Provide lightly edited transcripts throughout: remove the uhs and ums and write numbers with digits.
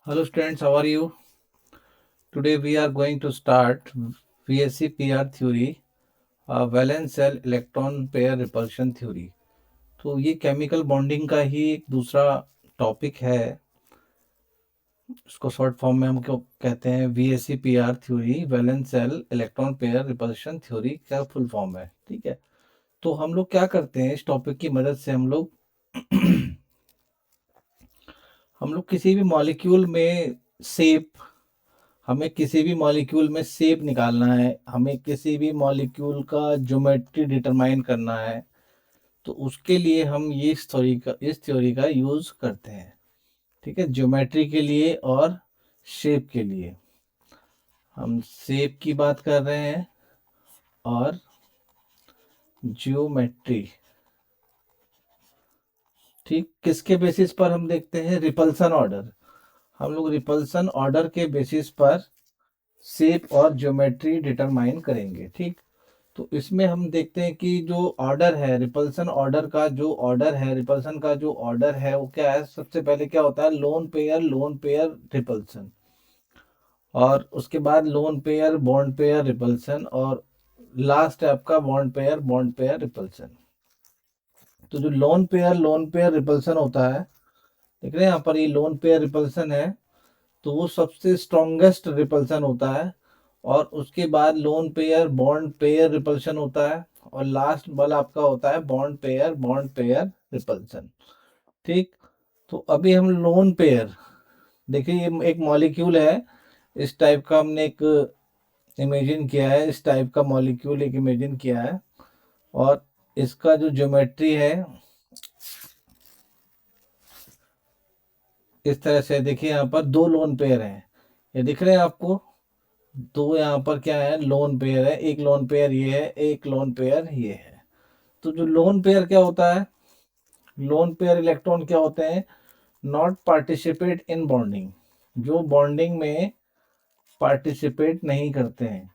Hello students, how are you? Today we are going to start VSC-PR theory, valence shell electron pair repulsion theory. तो ये chemical bonding का ही एक दूसरा topic है। इसको short form में हम क्यों कहते हैं VSC-PR theory, valence shell electron pair repulsion theory का फुल फॉर्म है। ठीक है, तो हम लोग क्या करते हैं, इस टॉपिक की मदद से हम लोग किसी भी मॉलिक्यूल में शेप हमें किसी भी मॉलिक्यूल में शेप निकालना है, हमें किसी भी मॉलिक्यूल का ज्योमेट्री डिटरमाइन करना है, तो उसके लिए हम ये इस थ्योरी का यूज करते हैं। ठीक है, ज्योमेट्री के लिए और शेप के लिए। हम शेप की बात कर रहे हैं और ज्योमेट्री। ठीक, किसके बेसिस पर हम देखते हैं? Repulsion order. हम लोग रिपल्सन ऑर्डर के बेसिस पर शेप और ज्योमेट्री डिटरमाइन करेंगे। ठीक, तो इसमें हम देखते हैं कि जो ऑर्डर है, रिपल्सन का जो ऑर्डर है वो क्या है? सबसे पहले क्या होता है? लोन पेयर रिपल्सन, और उसके बाद loan pair bond pair repulsion, और लास्ट है आपका बॉन्ड पेयर रिपल्सन। तो जो लोन पेयर रिपल्सन होता है, देख रहे हैं यहाँ पर, ये लोन पेयर रिपल्सन है, तो वो सबसे स्ट्रॉन्गेस्ट रिपल्सन होता है। और उसके बाद loan pair bond pair repulsion होता है, और लास्ट वाला आपका होता है बॉन्ड पेयर रिपल्शन। ठीक, तो अभी हम लोन पेयर, देखिए ये एक मॉलिक्यूल है, इस टाइप का हमने एक इमेजिन किया है, इस टाइप का मॉलिक्यूल एक इमेजिन किया है, और इसका जो ज्योमेट्री है इस तरह से। देखिए यहाँ पर दो लोन पेयर हैं, ये दिख रहे हैं आपको? दो यहाँ पर क्या है? लोन पेयर है, एक लोन पेयर ये है, एक लोन पेयर ये है। तो जो लोन पेयर क्या होता है? लोन पेयर इलेक्ट्रॉन क्या होते हैं? नॉट पार्टिसिपेट इन बॉन्डिंग, जो बॉन्डिंग में पार्टिसिपेट नहीं करते हैं।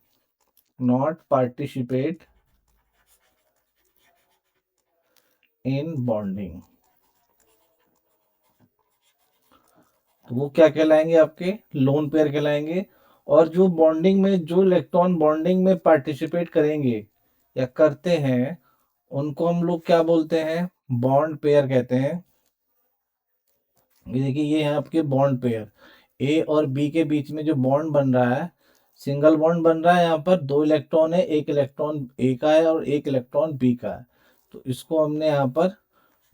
नॉट पार्टिसिपेट इन बॉन्डिंग, तो वो क्या कहलाएंगे? आपके लोन पेयर कहलाएंगे। और जो इलेक्ट्रॉन बॉन्डिंग में पार्टिसिपेट करेंगे या करते हैं, उनको हम लोग क्या बोलते हैं? बॉन्ड पेयर कहते हैं। ये देखिए, ये है आपके बॉन्ड पेयर। ए और बी के बीच में जो बॉन्ड बन रहा है, सिंगल बॉन्ड बन रहा है। यहाँ पर दो इलेक्ट्रॉन है, एक इलेक्ट्रॉन ए का है और एक इलेक्ट्रॉन बी का है, तो इसको हमने यहाँ पर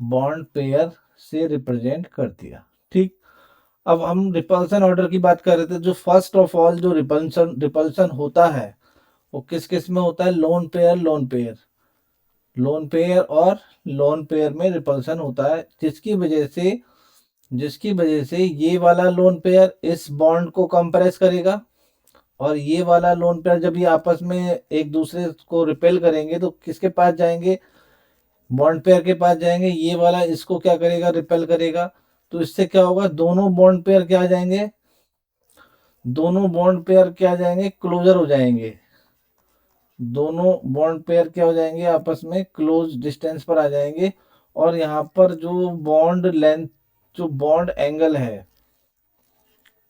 बॉन्ड पेयर से रिप्रेजेंट कर दिया। ठीक, अब हम रिपल्सन ऑर्डर की बात कर रहे थे। जो फर्स्ट ऑफ ऑल जो रिपल्सन रिपल्सन होता है, वो किस किस में होता है? लोन पेयर और लोन पेयर में रिपल्सन होता है, जिसकी वजह से ये वाला लोन पेयर इस बॉन्ड को कंप्रेस करेगा, और ये वाला लोन पेयर जब ये आपस में एक दूसरे को रिपेल करेंगे तो किसके पास जाएंगे? बॉन्ड पेयर के पास जाएंगे। ये वाला इसको क्या करेगा? रिपेल करेगा। तो इससे क्या होगा? दोनों बॉन्ड पेयर क्या जाएंगे? क्लोजर हो जाएंगे। दोनों बॉन्ड पेयर क्या हो जाएंगे? आपस में क्लोज डिस्टेंस पर आ जाएंगे। और यहाँ पर जो बॉन्ड लेंथ, जो बॉन्ड एंगल है,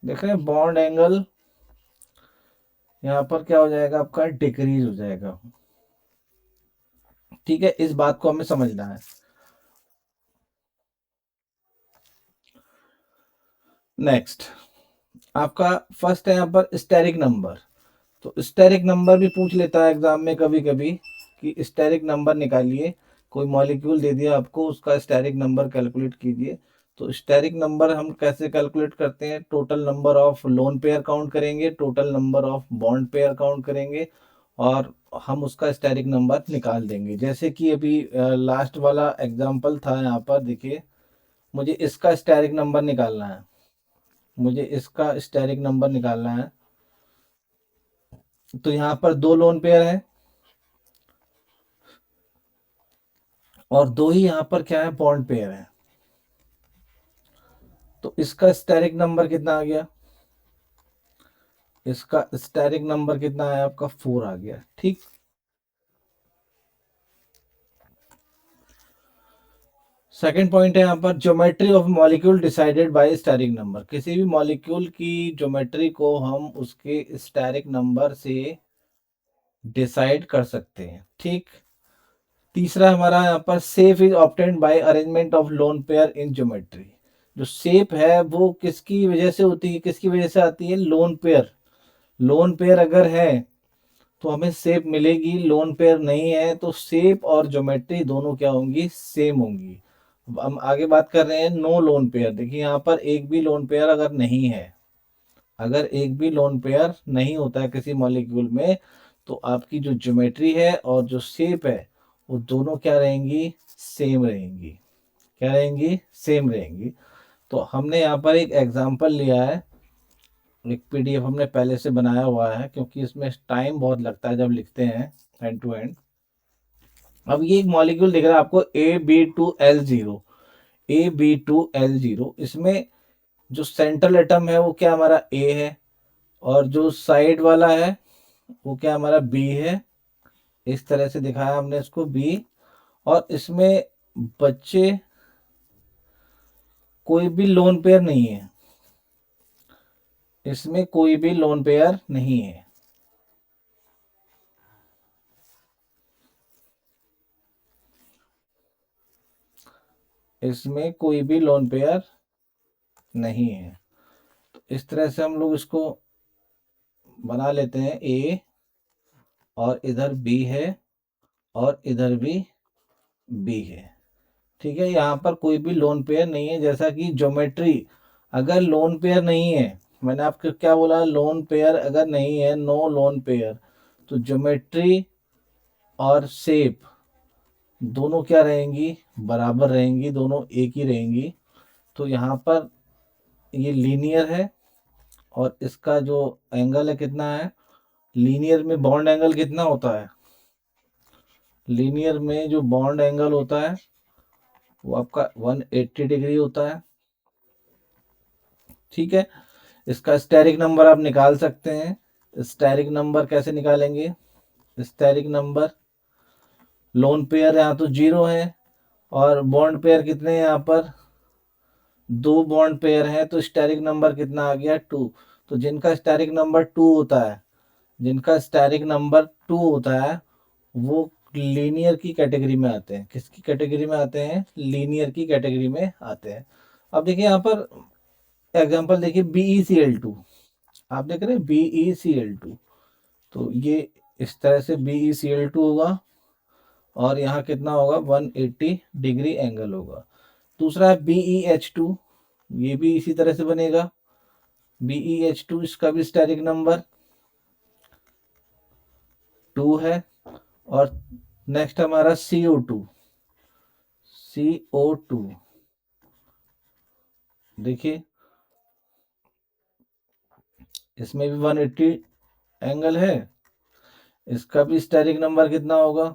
देख रहे हैं बॉन्ड एंगल, यहाँ पर क्या हो जाएगा? आपका डिक्रीज हो जाएगा। ठीक है, इस बात को हमें समझना है। नेक्स्ट, आपका फर्स्ट है यहाँ पर स्टेरिक नंबर। तो स्टेरिक नंबर भी पूछ लेता है एग्जाम में कभी कभी, कि स्टेरिक नंबर निकालिए। कोई मॉलिक्यूल दे दिया आपको, उसका स्टेरिक नंबर कैलकुलेट कीजिए। तो स्टेरिक नंबर हम कैसे कैलकुलेट करते हैं? Total number of lone pair count करेंगे, total number of bond pair count करेंगे, और हम उसका स्टेरिक नंबर निकाल देंगे। जैसे कि अभी लास्ट वाला एग्जांपल था, यहाँ पर देखिए, मुझे इसका स्टेरिक नंबर निकालना है, तो यहाँ पर दो लोन पेयर है, और दो ही यहाँ पर क्या है? बॉन्ड पेयर है। तो इसका स्टेरिक नंबर कितना आ गया? इसका स्टेरिक नंबर कितना आया आपका? 4 आ गया। ठीक, सेकंड पॉइंट है यहाँ पर, geometry of molecule decided by steric number. किसी भी मॉलिक्यूल की ज्योमेट्री को हम उसके स्टेरिक नंबर से डिसाइड कर सकते हैं। ठीक। तीसरा हमारा यहाँ पर, safe is obtained by arrangement of lone pair in geometry. जो शेप है वो किसकी वजह से होती है, किसकी वजह से आती है, लोन पेयर। लोन पेयर अगर है तो हमें शेप मिलेगी, लोन पेयर नहीं है तो शेप और ज्योमेट्री दोनों क्या होंगी, सेम होंगी। अब हम आगे बात कर रहे हैं नो लोन पेयर। देखिए यहाँ पर एक भी लोन पेयर अगर नहीं है, अगर एक भी लोन पेयर नहीं होता है किसी मॉलिक्यूल में, तो आपकी जो ज्योमेट्री है और जो शेप है वो दोनों क्या रहेंगी, सेम रहेंगी। क्या रहेंगी, सेम रहेंगी। तो हमने यहाँ पर एक एग्जांपल लिया है, एक पीडीएफ हमने पहले से बनाया हुआ है, क्योंकि इसमें टाइम बहुत लगता है जब लिखते हैं एंड टू एंड। अब ये एक मॉलिक्यूल दिख रहा है आपको, AB2L0। AB2L0, इसमें जो सेंट्रल एटम है वो क्या हमारा A है, और जो साइड वाला है वो क्या हमारा B है। इस तरह से दिखाया हमने इसको B। और इसमें बच्चे कोई भी लोन पेयर नहीं है, इसमें कोई भी लोन पेयर नहीं है। इसमें कोई भी लोन पेयर नहीं है। तो इस तरह से हम लोग इसको बना लेते हैं, A और इधर B है और इधर भी B है। ठीक है, यहाँ पर कोई भी लोन पेयर नहीं है। जैसा कि ज्योमेट्री, अगर लोन पेयर नहीं है, मैंने आपको क्या बोला, लोन पेयर अगर नहीं है, नो लोन पेयर, तो ज्योमेट्री और शेप दोनों क्या रहेंगी, बराबर रहेंगी, दोनों एक ही रहेंगी। तो यहाँ पर ये लीनियर है, और इसका जो एंगल है कितना है, लीनियर में बॉन्ड एंगल कितना होता है, लीनियर में जो बॉन्ड एंगल होता है वो आपका 180 डिग्री होता है। ठीक है, इसका स्टेरिक नंबर आप निकाल सकते हैं। स्टेरिक नंबर कैसे निकालेंगे, स्टेरिक नंबर, लोन पेयर यहाँ तो 0 है, और बॉन्ड पेयर कितने हैं यहाँ पर, 2 बॉन्ड पेयर हैं, तो स्टेरिक नंबर कितना आ गया, 2। तो जिनका स्टेरिक नंबर 2 होता है, जिनका स्टेरिक नंबर 2 होता है वो लीनियर की कैटेगरी में आते हैं। किसकी कैटेगरी में आते हैं, लीनियर की कैटेगरी में आते हैं। अब देखिए यहाँ पर एग्जांपल देखिए, BeCl2, आप देख रहे हैं BeCl2, तो ये इस तरह से BeCl2 होगा, और यहाँ कितना होगा, 180 डिग्री एंगल होगा। दूसरा है BeH2, ये भी इसी तरह से बनेगा। BeH2, इसका भी स्टेरिक नंबर 2 है। और नेक्स्ट हमारा CO2, CO2 देखिए, इसमें भी 180 एंगल है, इसका भी स्टेरिक नंबर कितना होगा,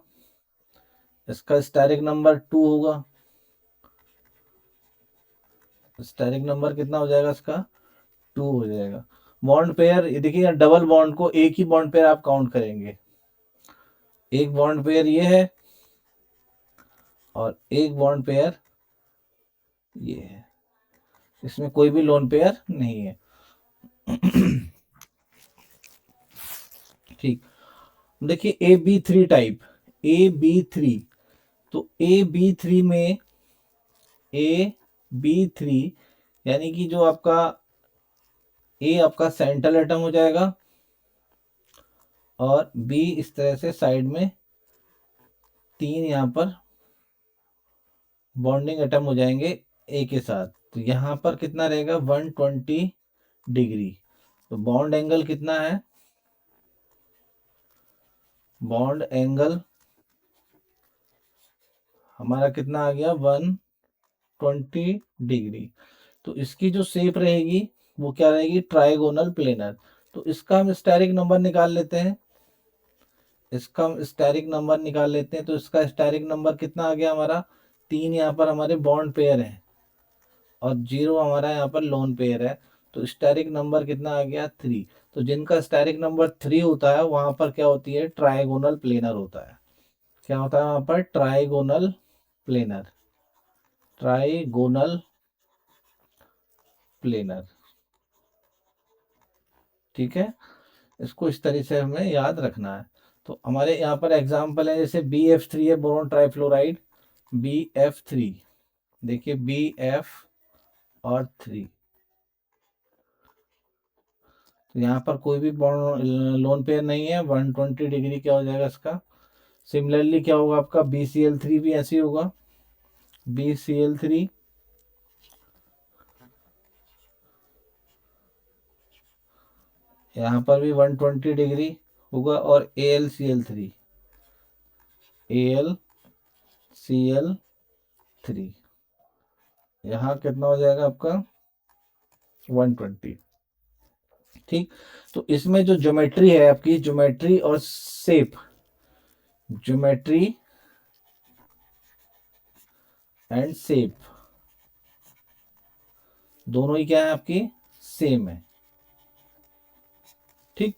इसका स्टेरिक नंबर 2 होगा। स्टेरिक नंबर कितना हो जाएगा इसका, 2 हो जाएगा। बॉन्ड पेयर देखिए, डबल बॉन्ड को एक ही बॉन्ड पेयर आप काउंट करेंगे, एक बॉन्ड पेयर ये है और एक बॉन्ड पेयर ये है, इसमें कोई भी लोन पेयर नहीं है। ठीक, देखिए AB3 टाइप, AB3, तो AB3 में, AB3 यानी कि जो आपका A आपका सेंट्रल एटम हो जाएगा, और B इस तरह से साइड में 3 यहाँ पर बॉन्डिंग एटम हो जाएंगे A के साथ। तो यहाँ पर कितना रहेगा, 120 डिग्री। तो बॉन्ड एंगल कितना है, बॉन्ड एंगल हमारा कितना आ गया, 120 डिग्री। तो इसकी जो शेप रहेगी वो क्या रहेगी, ट्राइगोनल प्लेनर। तो इसका हम स्टेरिक नंबर निकाल लेते हैं, इसका हम स्टेरिक नंबर निकाल लेते हैं। तो इसका स्टेरिक नंबर कितना आ गया हमारा, 3 यहाँ पर हमारे बॉन्ड पेयर है और 0 हमारा यहाँ पर लोन पेयर है। तो स्टेरिक नंबर कितना आ गया, 3। तो जिनका स्टेरिक नंबर 3 होता है वहां पर क्या होती है, ट्राइगोनल प्लेनर होता है। क्या होता है वहां पर, ट्राइगोनल प्लेनर। Trigonal planar. ठीक है, इसको इस तरह से हमें याद रखना है। तो हमारे यहाँ पर एग्जाम्पल है, जैसे BF3 है, बोरोन ट्राइफ्लोराइड, BF3। देखिए BF और 3, तो यहाँ पर कोई भी लोन पेयर नहीं है। 120 डिग्री क्या हो जाएगा इसका। सिमिलरली क्या होगा आपका, BCl3 भी ऐसे ही होगा, BCl3। यहाँ पर भी 120 डिग्री होगा, और AlCl3, AlCl3 यहाँ कितना हो जाएगा आपका 120। ठीक, तो इसमें जो ज्योमेट्री है आपकी, ज्योमेट्री और शेप, ज्योमेट्री एंड शेप दोनों ही क्या है आपकी, सेम है। ठीक,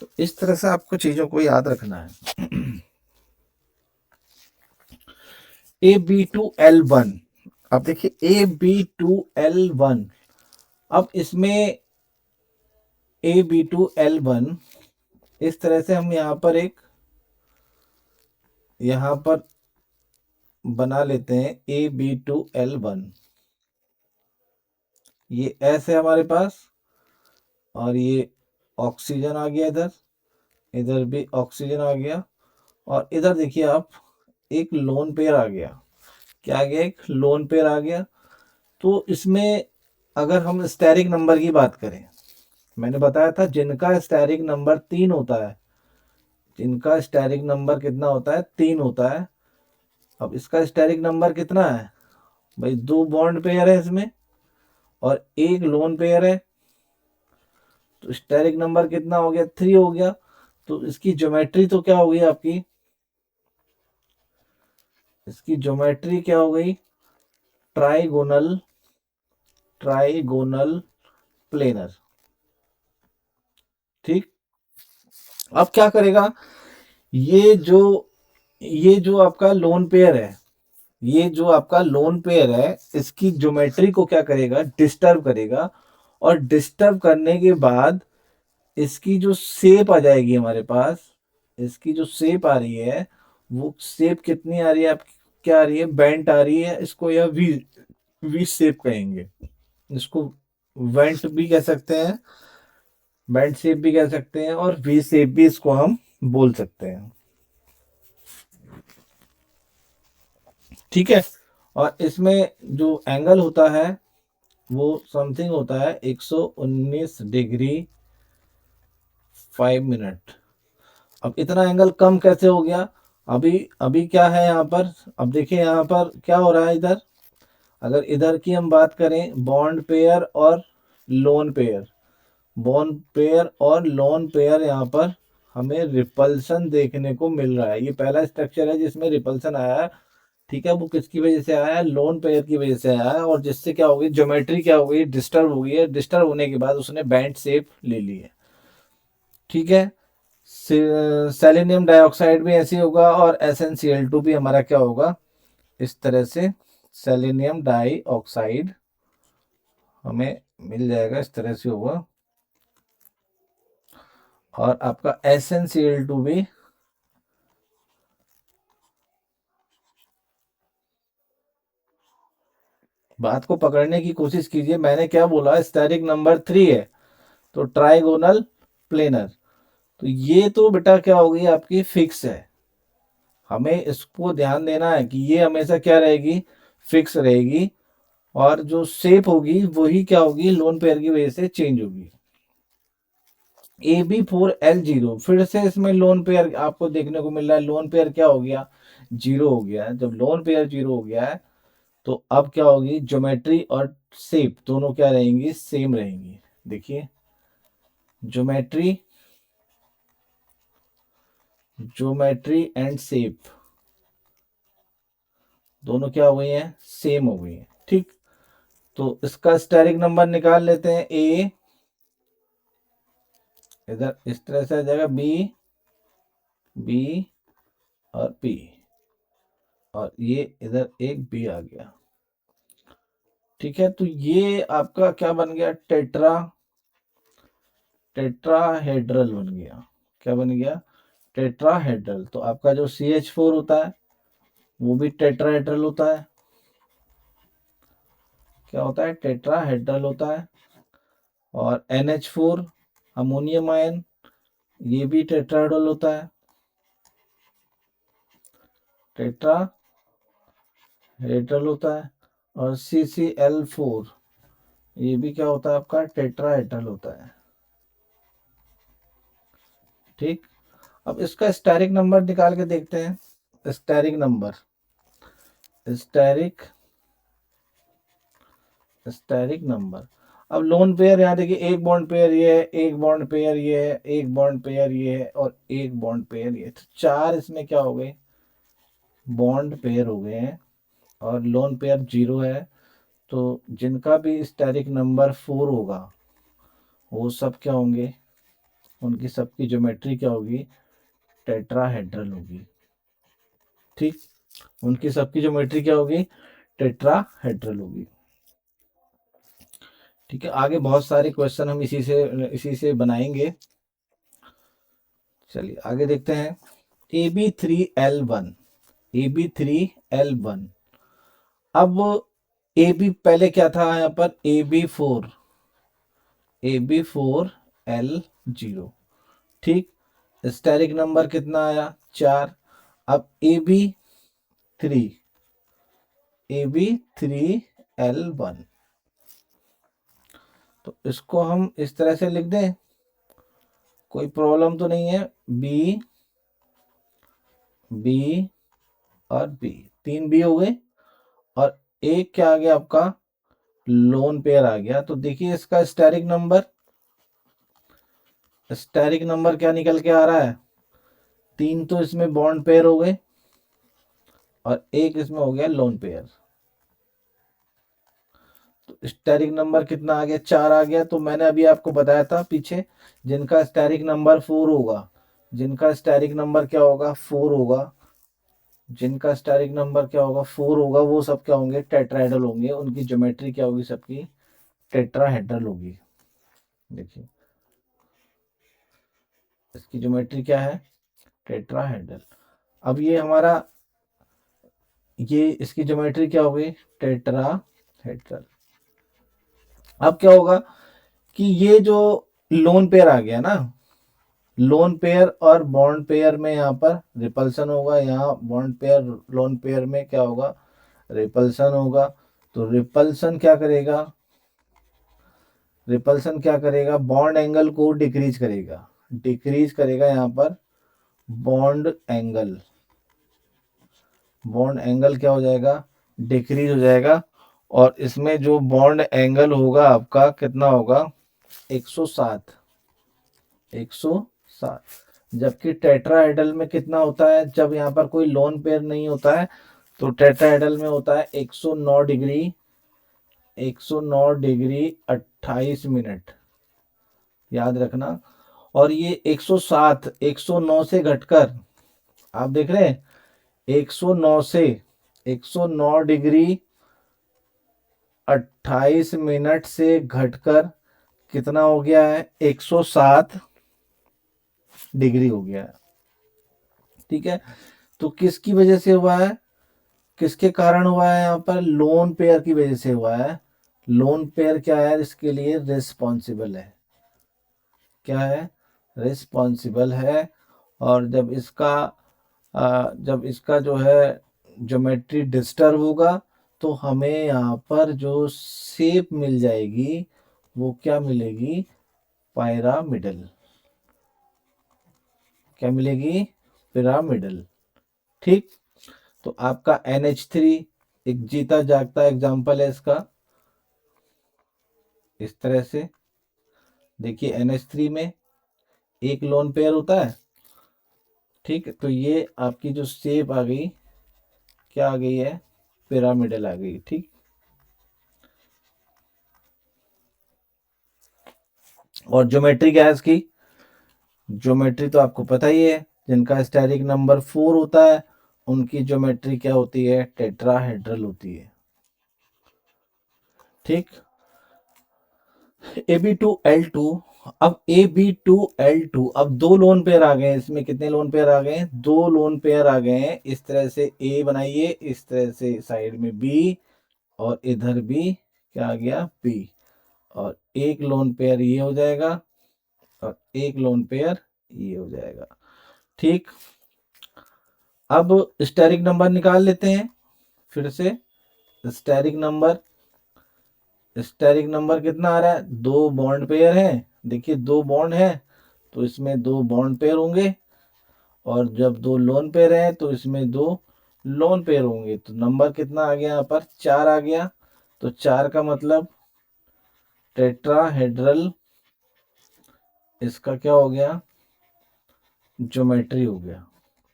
तो इस तरह से आपको चीजों को याद रखना है। AB2L1, अब देखिए AB2L1, अब इसमें AB2L1 इस तरह से हम यहाँ पर एक, यहाँ पर बना लेते हैं AB2L1। ये S है हमारे पास, और ये ऑक्सीजन आ गया इधर, इधर भी ऑक्सीजन आ गया, और इधर देखिए आप एक लोन पेयर आ गया। क्या आ गया, एक लोन पेयर आ गया। तो इसमें अगर हम स्टेरिक नंबर की बात करें, मैंने बताया था जिनका स्टेरिक नंबर 3 होता है, जिनका स्टेरिक नंबर कितना होता है, 3 होता है। अब इसका स्टेरिक नंबर कितना है भाई, 2 बॉन्ड पेयर है इसमें और एक लोन पेयर है, तो स्टेरिक नंबर कितना हो गया, 3 हो गया। तो इसकी ज्योमेट्री तो क्या हो गई आपकी, इसकी ज्योमेट्री क्या हो गई, ट्राइगोनल, ट्राइगोनल प्लेनर। ठीक, अब क्या करेगा, ये जो ये जो आपका लोन पेयर है, ये जो आपका लोन पेयर है, इसकी ज्योमेट्री को क्या करेगा, डिस्टर्ब करेगा। और डिस्टर्ब करने के बाद इसकी जो शेप आ जाएगी हमारे पास, इसकी जो शेप आ रही है, वो शेप कितनी आ रही है आपकी, क्या आ रही है, बेंट आ रही है। इसको यह वी वी शेप कहेंगे, इसको वेंट भी कह सकते हैं, बेंट शेप भी कह सकते हैं, और वी शेप भी इसको हम बोल सकते हैं। ठीक है, और इसमें जो एंगल होता है वो समथिंग होता है 119 डिग्री 5 मिनट। अब इतना एंगल कम कैसे हो गया, अभी अभी क्या है यहाँ पर, अब देखिए यहाँ पर क्या हो रहा है इधर। अगर इधर की हम बात करें, बॉन्ड पेयर और लोन पेयर, बॉन्ड पेयर और लोन पेयर, यहाँ पर हमें रिपल्सन देखने को मिल रहा है। ये पहला स्ट्रक्चर है जिसमें रिपल्सन आया है। ठीक है, वो किसकी वजह से आया है, लोन पेयर की वजह से आया है, और जिससे क्या होगी, ज्योमेट्री क्या हो गई, डिस्टर्ब हो गई है। डिस्टर्ब होने के बाद उसने बैंड शेप ले ली है। ठीक है, सेलेनियम डाइऑक्साइड भी ऐसे होगा, और SnCl2 भी हमारा क्या होगा, इस तरह से सेलेनियम डाइऑक्साइड हमें मिल जाएगा, इस तरह से होगा। और आपका SnCl2 भी, बात को पकड़ने की कोशिश कीजिए, मैंने क्या बोला, स्टेरिक नंबर 3 है, तो ट्राइगोनल प्लेनर। तो ये तो बेटा क्या होगी आपकी, फिक्स है। हमें इसको ध्यान देना है कि ये हमेशा क्या रहेगी, फिक्स रहेगी। और जो शेप होगी वही क्या होगी, लोन पेयर की वजह से चेंज होगी। AB4L0, फिर से इसमें लोन पेयर आपको देखने को मिल रहा है। लोन पेयर क्या हो गया, जीरो हो गया है। जब लोन पेयर जीरो हो गया है, तो अब क्या होगी, ज्योमेट्री और शेप दोनों क्या रहेंगी, सेम रहेंगी। देखिए ज्योमेट्री, ज्योमेट्री एंड शेप दोनों क्या हो गई हैं, सेम हो गई हैं। ठीक, तो इसका स्टेरिक नंबर निकाल लेते हैं। ए इधर इस तरह से आ जाएगा, बी, बी और पी, और ये इधर एक बी आ गया। ठीक है, तो ये आपका क्या बन गया, टेट्राहेड्रल बन गया। क्या बन गया, टेट्राहेड्रल। तो आपका जो CH4 होता है वो भी टेट्राहेड्रल होता है। क्या होता है, टेट्राहेड्रल होता है। और NH4 अमोनियम आयन, ये भी टेट्राहेड्रल होता है, टेट्राहेड्रल होता है। और CCl4 ये भी क्या होता है आपका, टेट्राहेड्रल होता है। ठीक, अब इसका स्टेरिक नंबर निकाल के देखते हैं। Steric number, steric number. अब लोन पेयर यहाँ देखिए, एक बॉन्ड पेयर ये है, एक बॉन्ड पेयर ये है, एक बॉन्ड पेयर ये है, और एक बॉन्ड पेयर ये है। तो 4 इसमें क्या हो गए, बॉन्ड पेयर हो गए हैं। और लोन पेयर 0 है। तो जिनका भी स्टेरिक नंबर 4 होगा वो सब क्या होंगे, उनकी सबकी ज्योमेट्री क्या होगी, टेट्राहेड्रल होगी। ठीक, उनकी सबकी ज्योमेट्री क्या होगी, टेट्राहेड्रल होगी। ठीक है, आगे बहुत सारे क्वेश्चन हम इसी से बनाएंगे। चलिए आगे देखते हैं। AB3L1, AB3L1। अब AB पहले क्या था यहाँ पर, AB4L0। ठीक, स्टेरिक नंबर कितना आया, 4। अब AB3L1, तो इसको हम इस तरह से लिख दें, कोई प्रॉब्लम तो नहीं है। बी और बी, 3 बी हो गए। और एक क्या आ गया आपका, लोन पेयर आ गया। तो देखिए इसका स्टेरिक नंबर क्या निकल के आ रहा है, 3 तो इसमें बॉन्ड पेयर हो गए और एक इसमें हो गया लोन पेयर। तो स्टेरिक नंबर कितना आ गया, 4 आ गया। तो मैंने अभी आपको बताया था पीछे, जिनका स्टेरिक नंबर 4 होगा, जिनका स्टेरिक नंबर क्या होगा, 4 होगा, जिनका स्टेरिक नंबर क्या होगा, 4 होगा, वो सब क्या होंगे, टेट्राहेड्रल होंगे। उनकी ज्योमेट्री क्या होगी, सबकी टेट्राहेड्रल होगी। देखिए इसकी ज्योमेट्री क्या है, टेट्राहेड्रल। अब ये हमारा, ये इसकी ज्योमेट्री क्या होगी, टेट्राहेड्रल। अब क्या होगा कि ये जो लोन पेयर आ गया ना, लोन पेयर और बॉन्ड पेयर में यहाँ पर रिपल्सन होगा, यहाँ बॉन्ड पेयर लोन पेयर में क्या होगा, रिपल्सन होगा। तो रिपल्सन क्या करेगा, बॉन्ड एंगल को डिक्रीज करेगा यहाँ पर। बॉन्ड एंगल क्या हो जाएगा, डिक्रीज हो जाएगा। और इसमें जो बॉन्ड एंगल होगा आपका कितना होगा, 107। जबकि टेट्राहेड्रल में कितना होता है, जब यहाँ पर कोई लोन पेयर नहीं होता है तो टेट्राहेड्रल में होता है 109 डिग्री, 28 मिनट, याद रखना। और ये 109 से घटकर, आप देख रहे हैं, 109 डिग्री 28 मिनट से घटकर कितना हो गया है, 107 डिग्री हो गया है। ठीक है, तो किसकी वजह से हुआ है, किसके कारण हुआ है, यहाँ पर लोन पेयर की वजह से हुआ है। लोन पेयर क्या है, इसके लिए रिस्पॉन्सिबल है, क्या है, रिस्पॉन्सिबल है। और जब इसका जो है ज्योमेट्री डिस्टर्ब होगा तो हमें यहाँ पर जो शेप मिल जाएगी वो क्या मिलेगी, पिरामिडल। क्या मिलेगी, पिरामिडल। ठीक, तो आपका NH3 एक जीता जागता एग्जाम्पल है इसका। इस तरह से देखिए, NH3 में एक लोन पेयर होता है। ठीक, तो ये आपकी जो शेप आ गई, क्या आ गई है, पिरामिडल आ गई। ठीक, और ज्योमेट्री क्या है इसकी, ज्योमेट्री तो आपको पता ही है, जिनका स्टेरिक नंबर 4 होता है उनकी ज्योमेट्री क्या होती है, टेट्राहेड्रल होती है। ठीक। AB2L2, अब AB2L2, अब दो लोन पेयर आ गए हैं। इसमें कितने लोन पेयर आ गए हैं? दो लोन पेयर आ गए हैं। इस तरह से ए बनाइए, इस तरह से साइड में बी, और इधर भी क्या आ गया? बी। और एक लोन पेयर ये हो जाएगा, और एक लोन पेयर ये हो जाएगा। ठीक। अब स्टेरिक नंबर निकाल लेते हैं फिर से। स्टेरिक नंबर, स्टेरिक नंबर कितना आ रहा है? दो बॉन्ड पेयर है। देखिए दो बॉन्ड है, तो इसमें दो बॉन्ड पेयर होंगे, और जब दो लोन पेयर है तो इसमें दो लोन पेयर होंगे। तो नंबर कितना आ गया? यहाँ पर 4 आ गया। तो 4 का मतलब टेट्राहेड्रल, इसका क्या हो गया? ज्योमेट्री हो गया।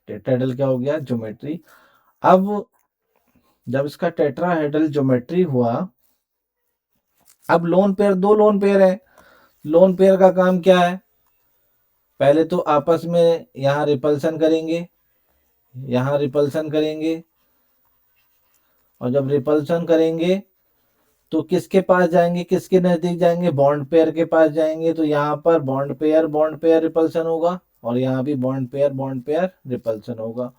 टेट्राहेड्रल क्या हो गया? ज्योमेट्री। अब जब इसका टेट्राहेड्रल ज्योमेट्री हुआ, अब लोन पेयर, दो लोन पेयर है। लोन पेयर का काम क्या है? पहले तो आपस में यहाँ रिपल्सन करेंगे, यहाँ रिपल्सन करेंगे, और जब रिपल्सन करेंगे तो किसके पास जाएंगे, किसके नजदीक जाएंगे? बॉन्ड पेयर के पास जाएंगे। तो यहाँ पर बॉन्ड पेयर रिपल्सन होगा, और यहाँ भी बॉन्ड पेयर रिपल्सन होगा।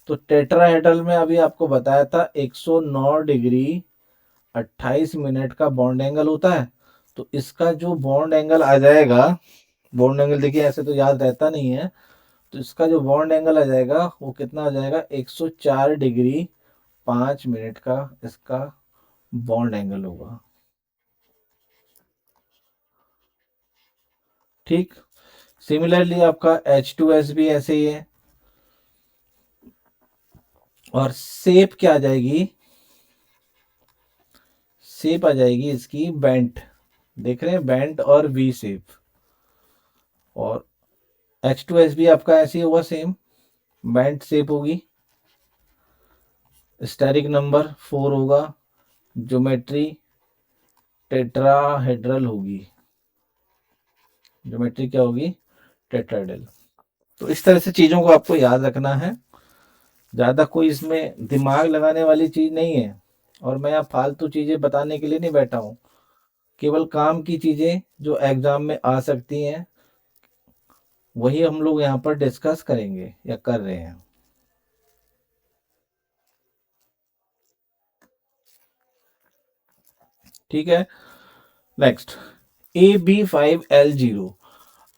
तो टेट्राहेड्रल में अभी आपको बताया था 109 डिग्री 28 मिनट का बॉन्ड एंगल होता है। तो इसका जो बॉन्ड एंगल आ जाएगा, बॉन्ड एंगल देखिए ऐसे तो याद रहता नहीं है, तो इसका जो बॉन्ड एंगल आ जाएगा वो कितना आ जाएगा? 104 डिग्री 5 मिनट का इसका बॉन्ड एंगल होगा। ठीक। सिमिलरली आपका H2S भी ऐसे ही है। और शेप क्या आ जाएगी? शेप आ जाएगी इसकी बेंट। देख रहे हैं, बेंट और वी शेप। और H2S भी आपका ऐसे ही होगा, सेम बेंट शेप होगी। स्टेरिक नंबर 4 होगा। ज्योमेट्री टेट्राहेड्रल होगी। ज्योमेट्री क्या होगी? टेट्राहेड्रल। तो इस तरह से चीजों को आपको याद रखना है। ज्यादा कोई इसमें दिमाग लगाने वाली चीज नहीं है, और मैं यहाँ फालतू चीजें बताने के लिए नहीं बैठा हूँ। केवल काम की चीजें जो एग्जाम में आ सकती हैं, वही हम लोग यहाँ पर डिस्कस करेंगे या कर रहे हैं। ठीक है। Next, AB5L0।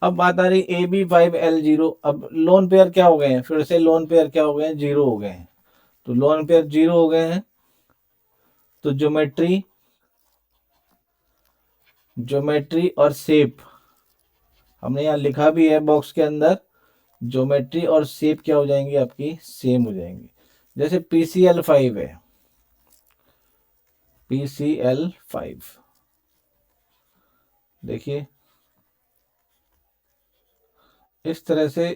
अब बात आ रही AB5L0। अब लोन पेयर क्या हो गए हैं? फिर से लोन पेयर क्या हो गए हैं? जीरो हो गए हैं। तो लोन पेयर जीरो हो गए हैं, तो ज्योमेट्री, ज्योमेट्री और शेप हमने यहाँ लिखा भी है बॉक्स के अंदर। ज्योमेट्री और शेप क्या हो जाएंगी? आपकी सेम हो जाएंगी। जैसे PCL5 है, PCL5 देखिए इस तरह से।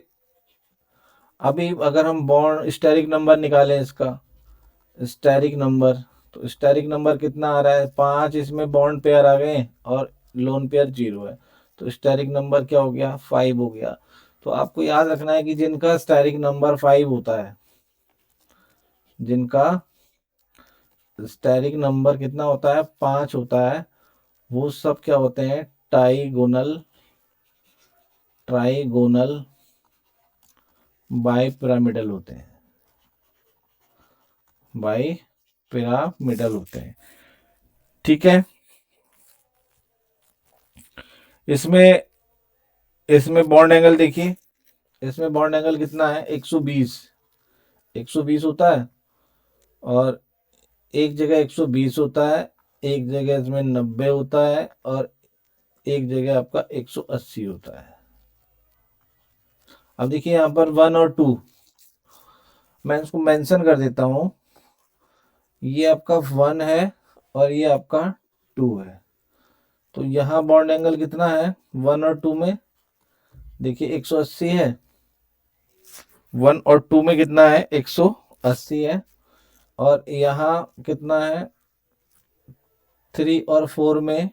अभी अगर हम बॉन्ड स्टेरिक नंबर निकालें इसका, स्टेरिक नंबर, तो स्टेरिक नंबर कितना आ रहा है? 5। इसमें बॉन्ड पेयर आ गए और लोन पेयर जीरो है, तो स्टेरिक नंबर क्या हो गया? 5 हो गया। तो आपको याद रखना है कि जिनका स्टेरिक नंबर 5 होता है, जिनका स्टेरिक नंबर कितना होता है? 5 होता है, वो सब क्या होते हैं? टाइगोनल, ट्राइगोनल बाई पिरामिडल होते हैं, बाई पिरामिडल होते हैं। ठीक है। इसमें इसमें बॉन्ड एंगल देखिए, इसमें बॉन्ड एंगल कितना है? 120, 120 होता है। और एक जगह 120 होता है, एक जगह इसमें 90 होता है, और एक जगह आपका 180 होता है। अब देखिए यहाँ पर 1 और 2, मैं इसको मेंशन कर देता हूँ। ये आपका 1 है, और ये आपका 2 है। तो यहाँ बॉन्ड एंगल कितना है 1 और 2 में? देखिए 180 है। 1 और 2 में कितना है? 180 है। और यहाँ कितना है? 3 और 4 में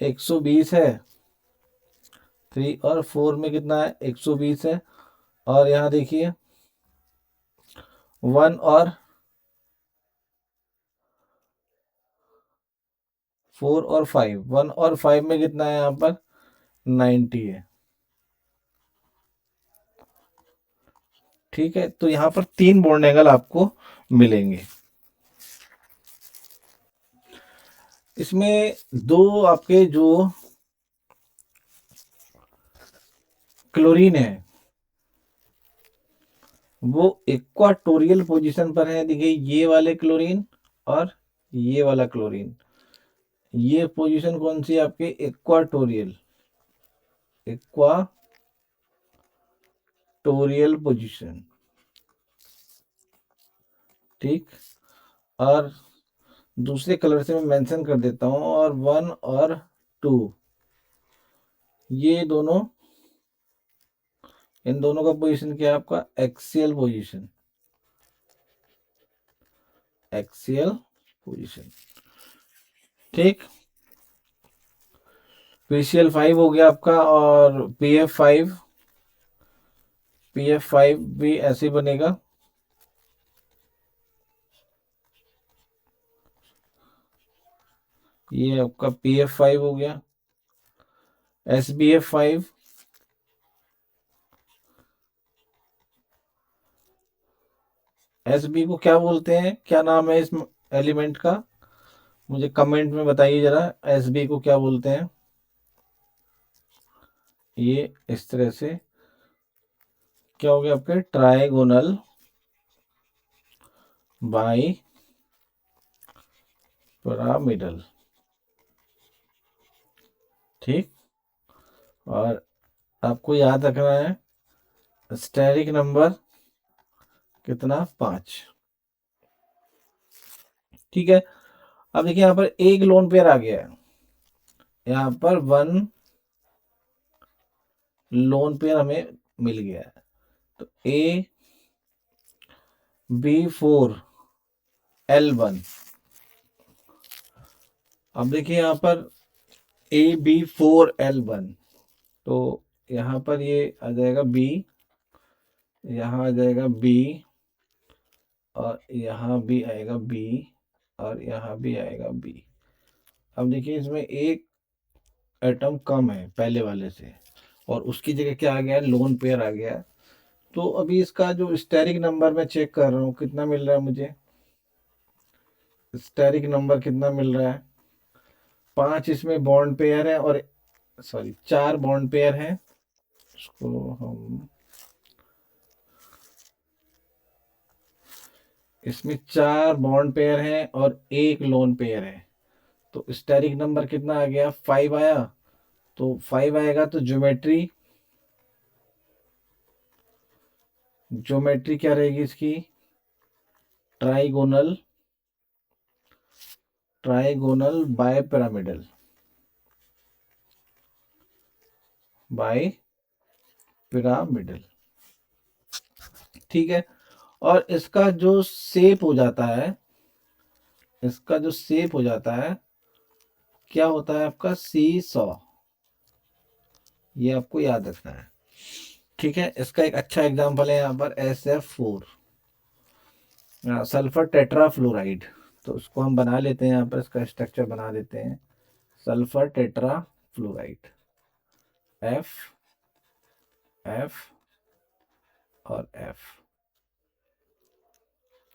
120 है। 3 और 4 में कितना है? 120 है। और यहाँ देखिए 1 और 4 और 5, 1 और 5 में कितना है यहाँ पर 90 है। ठीक है, तो यहाँ पर 3 बॉन्ड एंगल आपको मिलेंगे। इसमें दो आपके जो क्लोरीन है वो इक्वाटोरियल पोजीशन पर है। देखिए ये वाले क्लोरीन और ये वाला क्लोरीन, ये पोजीशन कौन सी है आपके इक्वाटोरियल, इक्वाटोरियल पोजीशन। ठीक, और दूसरे कलर से मैं मेंशन कर देता हूं, और 1 और 2 ये दोनों, इन दोनों का पोजीशन क्या है आपका एक्सियल पोजीशन, एक्सियल पोजीशन। ठीक, पीसीएल 5 हो गया आपका, और पीएफ 5, पीएफ 5 भी ऐसे बनेगा। ये आपका पीएफ 5 हो गया। एसबीएफ 5, एसबी को क्या बोलते हैं, क्या नाम है इस एलिमेंट का, मुझे कमेंट में बताइए जरा, एसबी को क्या बोलते हैं। ये इस तरह से क्या हो गया आपके ट्राइगोनल बाई पिरामिडल। ठीक, और आपको याद रखना है स्टेरिक नंबर कितना 5। ठीक है, अब देखिए यहाँ पर एक लोन पेयर आ गया है, यहाँ पर 1 लोन पेयर हमें मिल गया है। तो AB4L1, अब देखिए यहाँ पर AB4L1, तो यहाँ पर ये आ जाएगा B, यहाँ आ जाएगा B, और यहाँ भी आएगा B, और यहाँ भी आएगा B। अब देखिए इसमें एक एटम कम है पहले वाले से, और उसकी जगह क्या आ गया है लोन पेयर आ गया है। तो अभी इसका जो स्टेरिक नंबर मैं चेक कर रहा हूँ कितना मिल रहा है मुझे, स्टेरिक नंबर कितना मिल रहा है 5, इसमें बॉन्ड पेयर है, और सॉरी 4 बॉन्ड पेयर है। इसको हम, इसमें 4 बॉन्ड पेयर हैं और एक लोन पेयर है, तो स्टेरिक नंबर कितना आ गया 5 आया। तो 5 आएगा तो ज्योमेट्री, ज्योमेट्री क्या रहेगी इसकी trigonal, trigonal bipyramidal, bipyramidal. ठीक है, और इसका जो शेप हो जाता है, इसका जो शेप हो जाता है क्या होता है आपका सी सॉ, ये आपको याद रखना है। ठीक है, इसका एक अच्छा एग्जांपल है यहाँ पर SF4 सल्फर टेट्राफ्लोराइड। तो उसको हम बना लेते हैं, यहाँ पर इसका स्ट्रक्चर बना देते हैं, सल्फर टेट्राफ्लोराइड F, F और F,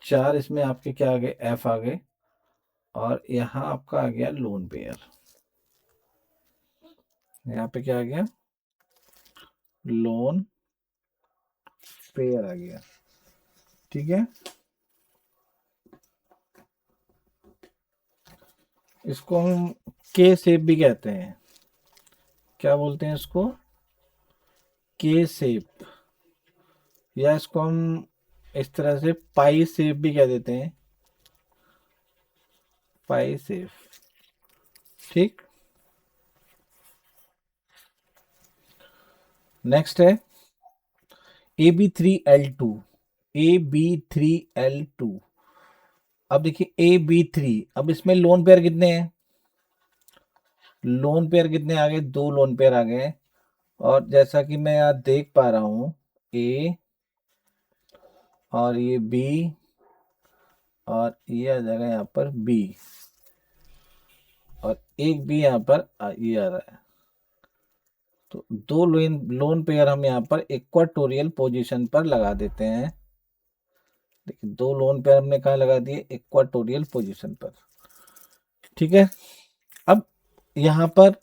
4 इसमें आपके क्या आ गए F आ गए, और यहाँ आपका आ गया लोन पेयर, यहाँ पे क्या आ गया लोन पेयर आ गया। ठीक है, इसको हम के शेप भी कहते हैं, क्या बोलते हैं इसको के शेप, या इसको हम इस तरह से पाई शेप भी कह देते हैं, पाई शेप। ठीक, नेक्स्ट है AB3L2, AB3L2। अब देखिए AB3, अब इसमें लोन पेयर कितने हैं, लोन पेयर कितने आ गए 2 लोन पेयर आ गए, और जैसा कि मैं यहाँ देख पा रहा हूँ A और ये B, और ये आ जाएगा यहाँ पर B, और एक भी यहाँ पर ये आ रहा है। तो दो लोन पेयर हम यहाँ पर इक्वाटोरियल पोजीशन पर लगा देते हैं। देखिए, दो लोन पेयर हमने कहाँ लगा दिए? इक्वाटोरियल पोजीशन पर। ठीक है, अब यहाँ पर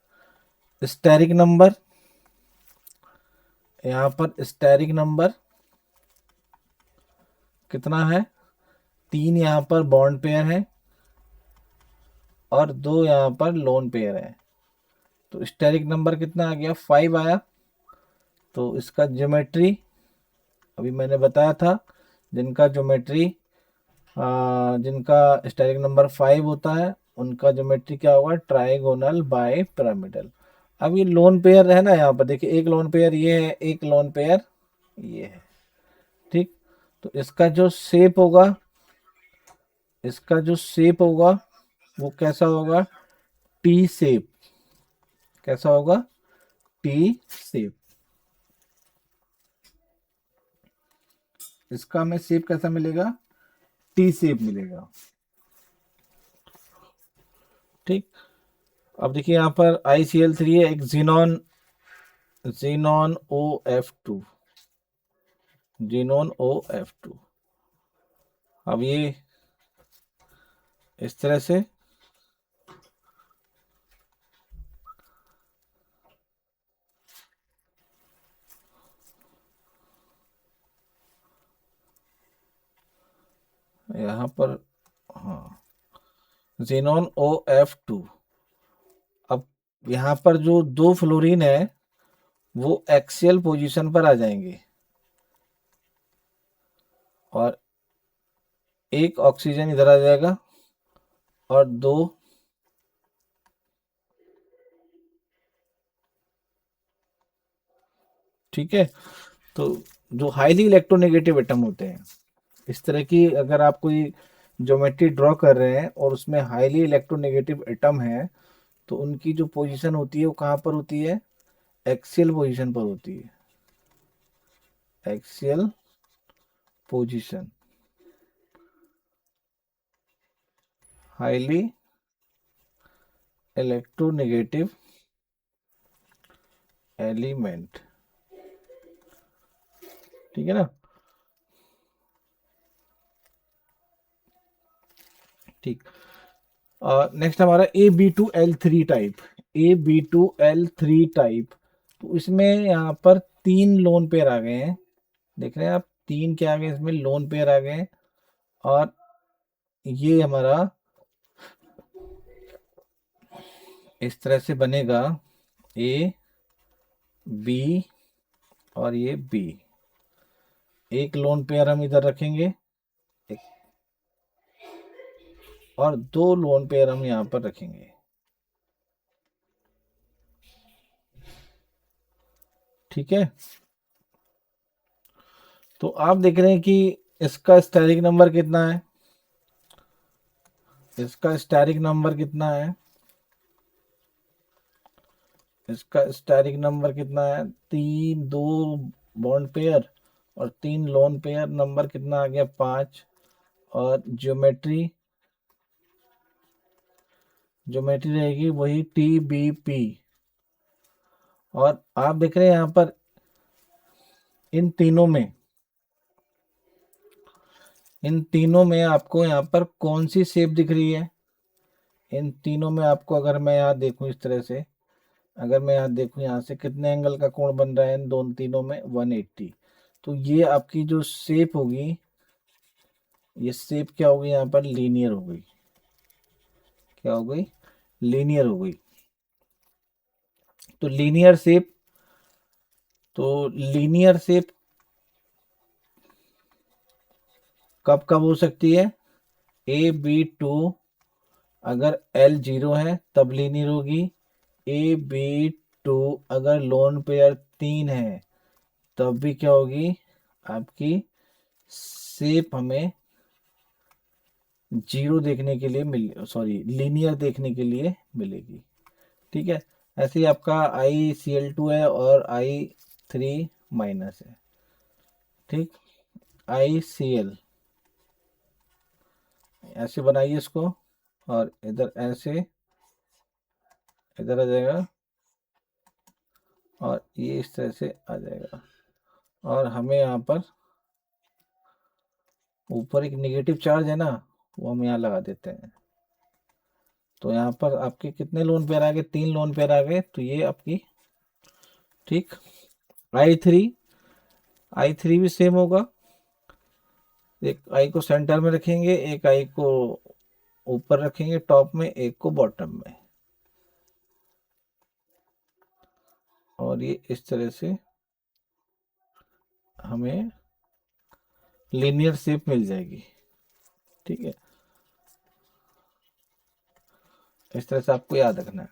स्टेरिक नंबर, यहाँ पर स्टेरिक नंबर कितना है? 3 यहाँ पर बॉन्ड पेयर है और 2 यहाँ पर लोन पेयर है। तो स्टेरिक नंबर कितना आ गया? 5 आया। तो इसका ज्योमेट्री अभी मैंने बताया था, जिनका ज्योमेट्री जिनका स्टेरिक नंबर 5 होता है उनका ज्योमेट्री क्या होगा? Trigonal bipyramidal. अब ये लोन पेयर है ना, यहाँ पर देखिए, एक लोन पेयर ये है, एक लोन पेयर ये है। ठीक, तो इसका जो शेप होगा, इसका जो शेप होगा वो कैसा होगा? T shape. कैसा होगा? T shape. इसका हमें शेप कैसा मिलेगा? टी शेप मिलेगा। ठीक, अब देखिए यहाँ पर ICl3 है, एक xenon, xenon OF2, xenon OF2। अब ये इस तरह से यहाँ पर, हाँ, जीनॉन OF2। अब यहाँ पर जो दो फ्लोरीन है वो एक्सियल पोजीशन पर आ जाएंगे और एक ऑक्सीजन इधर आ जाएगा और दो ठीक है, तो जो हाईली इलेक्ट्रोनेगेटिव एटम होते हैं, इस तरह की अगर आप कोई ज्योमेट्री ड्रॉ कर रहे हैं और उसमें हाईली इलेक्ट्रोनेगेटिव एटम है, तो उनकी जो पोजीशन होती है वो कहाँ पर होती है? एक्सियल पोजीशन पर होती है। Axial position, highly electronegative element. ठीक है ना? ठीक, नेक्स्ट हमारा AB2L3 टाइप। AB2L3 टाइप, तो इसमें यहाँ पर 3 लोन पेयर आ गए हैं। देख रहे हैं आप, 3 क्या आ गए इसमें? लोन पेयर आ गए हैं। और ये हमारा इस तरह से बनेगा, A B और ये B। एक लोन पेयर हम इधर रखेंगे एक, और 2 लोन पेयर हम यहाँ पर रखेंगे। ठीक है, तो आप देख रहे हैं कि इसका स्टेरिक नंबर कितना है? इसका स्टेरिक नंबर कितना है? इसका स्टेरिक नंबर कितना है? 3, 2 बॉन्ड पेयर और 3 लोन पेयर, नंबर कितना आ गया? 5। और ज्योमेट्री, ज्योमेट्री रहेगी वही TBP। और आप देख रहे हैं यहाँ पर इन तीनों में, इन तीनों में आपको यहाँ पर कौन सी शेप दिख रही है? इन तीनों में आपको, अगर मैं यहाँ देखूं इस तरह से, अगर मैं यहाँ देखूं, यहाँ से कितने एंगल का कोण बन रहा है इन दोनों तीनों में? 180। तो ये आपकी जो शेप होगी, ये शेप क्या होगी? यहाँ पर लीनियर हो गई। क्या हो गई? लीनियर हो गई। तो लीनियर शेप, तो लीनियर शेप कब कब हो सकती है? AB2 अगर L0 है तब लीनियर होगी। AB2 अगर लोन पेयर 3 है तब भी क्या होगी? आपकी शेप हमें जीरो देखने के लिए सॉरी, लीनियर देखने के लिए मिलेगी। ठीक है, ऐसे ही आपका ICl2 है और I3- है। ठीक, ICl ऐसे बनाइए इसको, और इधर ऐसे, इधर आ जाएगा और ये इस तरह से आ जाएगा। और हमें यहाँ पर ऊपर एक नेगेटिव चार्ज है ना, वो हम यहाँ लगा देते हैं। तो यहाँ पर आपके कितने लोन पेयर आ गए? 3 लोन पेयर आ गए। तो ये आपकी, ठीक। आई थ्री भी सेम होगा। एक आई को सेंटर में रखेंगे, एक आई को ऊपर रखेंगे टॉप में, एक को बॉटम में, और ये इस तरह से हमें लीनियर शेप मिल जाएगी। ठीक है, इस तरह से आपको याद रखना है।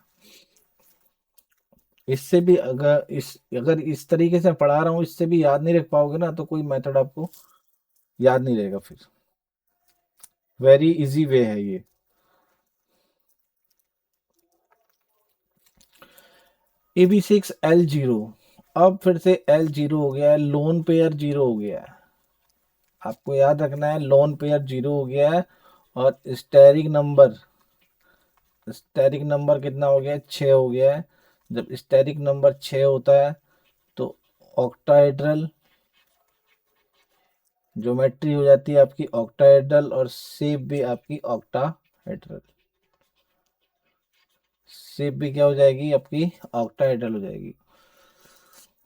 इससे भी अगर इस तरीके से पढ़ा रहा हूँ, इससे भी याद नहीं रख पाओगे ना, तो कोई मेथड आपको याद नहीं रहेगा फिर। वेरी इजी वे है ये। AB6L0, अब फिर से L0 हो गया है, लोन पेयर 0 हो गया है। आपको याद रखना है, लोन पेयर 0 हो गया है। और स्टेरिक नंबर कितना हो गया है? 6 हो गया है। जब स्टेरिक नंबर 6 होता है तो ऑक्टाहेड्रल ज्योमेट्री हो जाती है आपकी ऑक्टाहेड्रल, और शेप भी आपकी ऑक्टाहेड्रल। शेप भी क्या हो जाएगी आपकी? ऑक्टाहेड्रल हो जाएगी।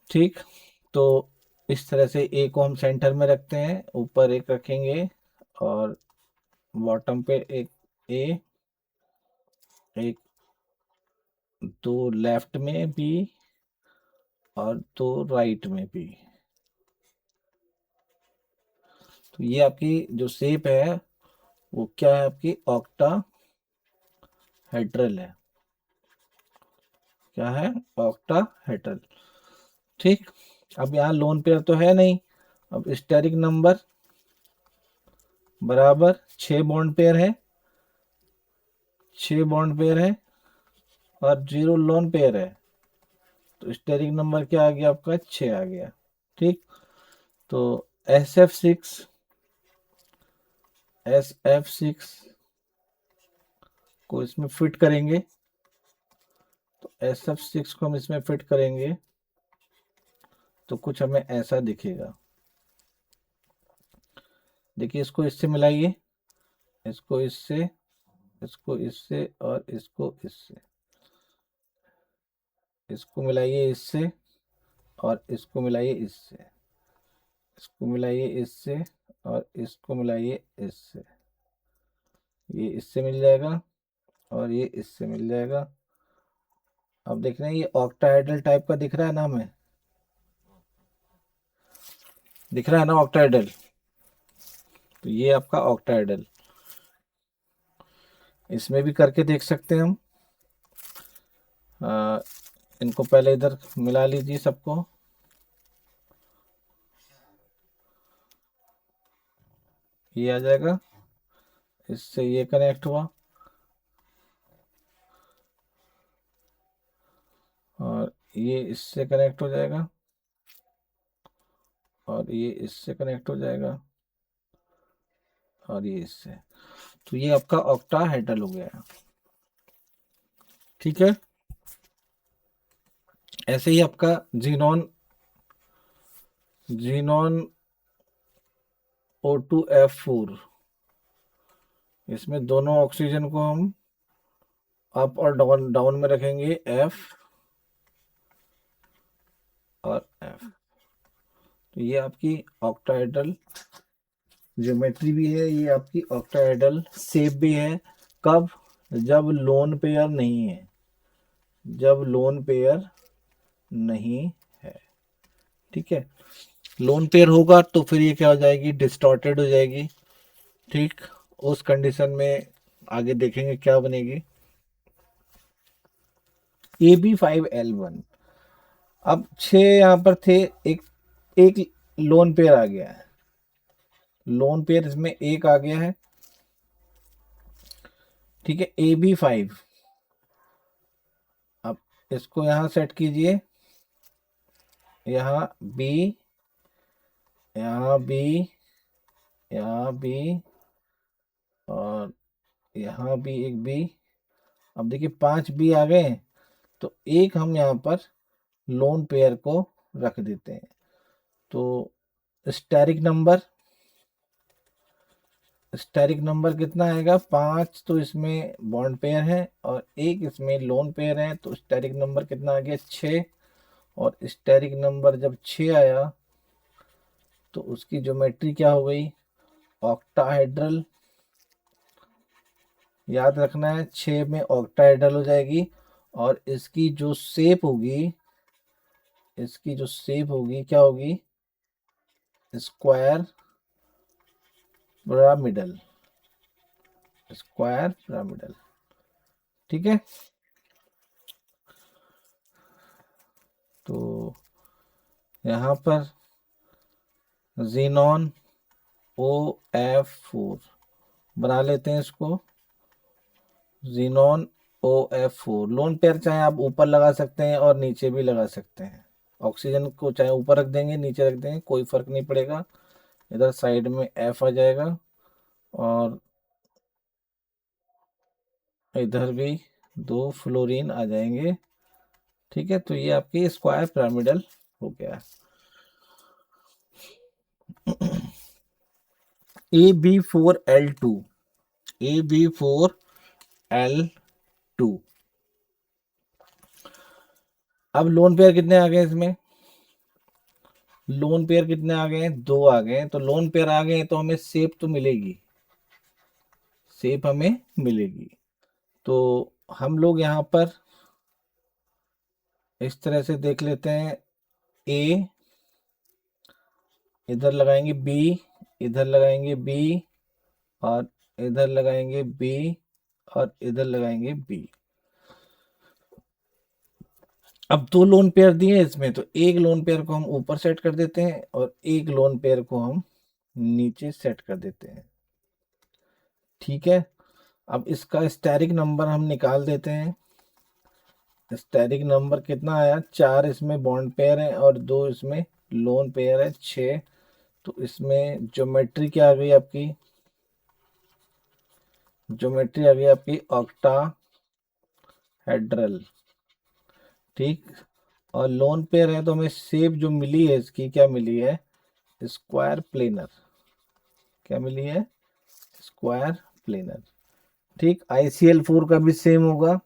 ठीक, तो इस तरह से ए को हम सेंटर में रखते हैं, ऊपर एक रखेंगे और बॉटम पे एक ए, एक दो लेफ्ट में भी और दो राइट में भी। तो ये आपकी जो शेप है वो क्या है? आपकी ऑक्टाहेड्रल है। क्या है? ऑक्टाहेड्रल। ठीक, अब यहाँ लोन पेयर तो है नहीं। अब स्टेरिक नंबर बराबर 6 बॉन्ड पेयर है, 6 बॉन्ड पेयर है और 0 लोन पेयर है। तो स्टेरिक नंबर क्या आ गया आपका? 6 आ गया। ठीक, तो SF6 को इसमें फिट करेंगे। तो SF6 को हम इसमें फिट करेंगे तो कुछ हमें ऐसा दिखेगा। देखिए, इसको इससे मिलाइए, इसको इससे, इसको इससे और इसको इससे। इसको मिलाइए इससे और इसको मिलाइए इससे, इसको मिलाइए इससे और इसको मिलाइए इससे। ये इससे मिल जाएगा और ये इससे मिल जाएगा। अब देख रहे हैं ये ऑक्टाहेड्रल टाइप का दिख रहा है ना हमें? दिख रहा है ना ऑक्टाहेड्रल? तो ये आपका ऑक्टाहेड्रल। इसमें भी करके देख सकते हैं हम। आ, इनको पहले इधर मिला लीजिए सबको। ये आ जाएगा, इससे ये कनेक्ट हुआ और ये इससे कनेक्ट हो जाएगा और ये इससे कनेक्ट हो जाएगा और ये इससे। तो ये आपका ऑक्टाहेड्रल हो गया है। ठीक है, ऐसे ही आपका जीनॉन जीनॉन O2F4, इसमें दोनों ऑक्सीजन को हम अप और डाउन डाउन में रखेंगे, F और F। तो ये आपकी ऑक्टाहेड्रल ज्योमेट्री भी है, ये आपकी ऑक्टाहेड्रल शेप भी है। कब? जब लोन पेयर नहीं है, जब लोन पेयर नहीं है। ठीक है, लोन पेयर होगा तो फिर ये क्या हो जाएगी? डिस्टॉर्टेड हो जाएगी। ठीक, उस कंडीशन में आगे देखेंगे क्या बनेगी। AB5L1, अब 6 यहाँ पर थे, एक एक लोन पेयर आ गया है, लोन पेयर इसमें एक आ गया है। ठीक है, AB5, अब इसको यहाँ सेट कीजिए, यहाँ B, यहाँ B, यहाँ B और यहाँ भी एक B। अब देखिए 5 B आ गए, तो एक हम यहाँ पर लोन पेयर को रख देते हैं। तो स्टेरिक नंबर कितना आएगा? 5 तो इसमें बॉन्ड पेयर है और एक इसमें लोन पेयर है, तो स्टेरिक नंबर कितना आ गया? 6। और स्टेरिक नंबर जब 6 आया तो उसकी ज्योमेट्री क्या हो गई? ऑक्टाहेड्रल। याद रखना है 6 में ऑक्टाहेड्रल हो जाएगी। और इसकी जो शेप होगी क्या होगी? Square pyramidal. Square pyramidal. ठीक है। तो यहाँ पर जीनॉन OF4 बना लेते हैं इसको। जीनॉन OF4 लोन पेयर चाहे आप ऊपर लगा सकते हैं और नीचे भी लगा सकते हैं। ऑक्सीजन को चाहे ऊपर रख देंगे, नीचे रख देंगे, कोई फर्क नहीं पड़ेगा। इधर साइड में F आ जाएगा और इधर भी 2 फ्लोरीन आ जाएंगे। ठीक है, तो ये आपकी स्क्वायर पिरामिडल हो गया। AB4L2 AB4L2। अब लोन पेयर कितने आ गए इसमें? लोन पेयर कितने आ गए हैं? 2 आ गए हैं। तो लोन पेयर आ गए हैं तो हमें शेप तो मिलेगी, शेप हमें मिलेगी। तो हम लोग यहाँ पर इस तरह से देख लेते हैं। ए, इधर लगाएंगे बी, इधर लगाएंगे बी, और इधर लगाएंगे बी, और इधर लगाएंगे बी। अब 2 लोन पेयर दिए इसमें, तो एक लोन पेयर को हम ऊपर सेट कर देते हैं और एक लोन पेयर को हम नीचे सेट कर देते हैं। ठीक है। अब इसका स्टेरिक नंबर हम निकाल देते हैं। स्टेरिक नंबर कितना आया? 4 इसमें बॉन्ड पेयर है और 2 इसमें लोन पेयर है, 6। तो इसमें ज्योमेट्री क्या आ गई आपकी? ज्योमेट्री आ गई आपकी ऑक्टाहेड्रल। ठीक। और लोन पेयर है तो हमें शेप जो मिली है इसकी क्या मिली है? Square planar. क्या मिली है? Square planar. ठीक। ICl4 का भी सेम होगा।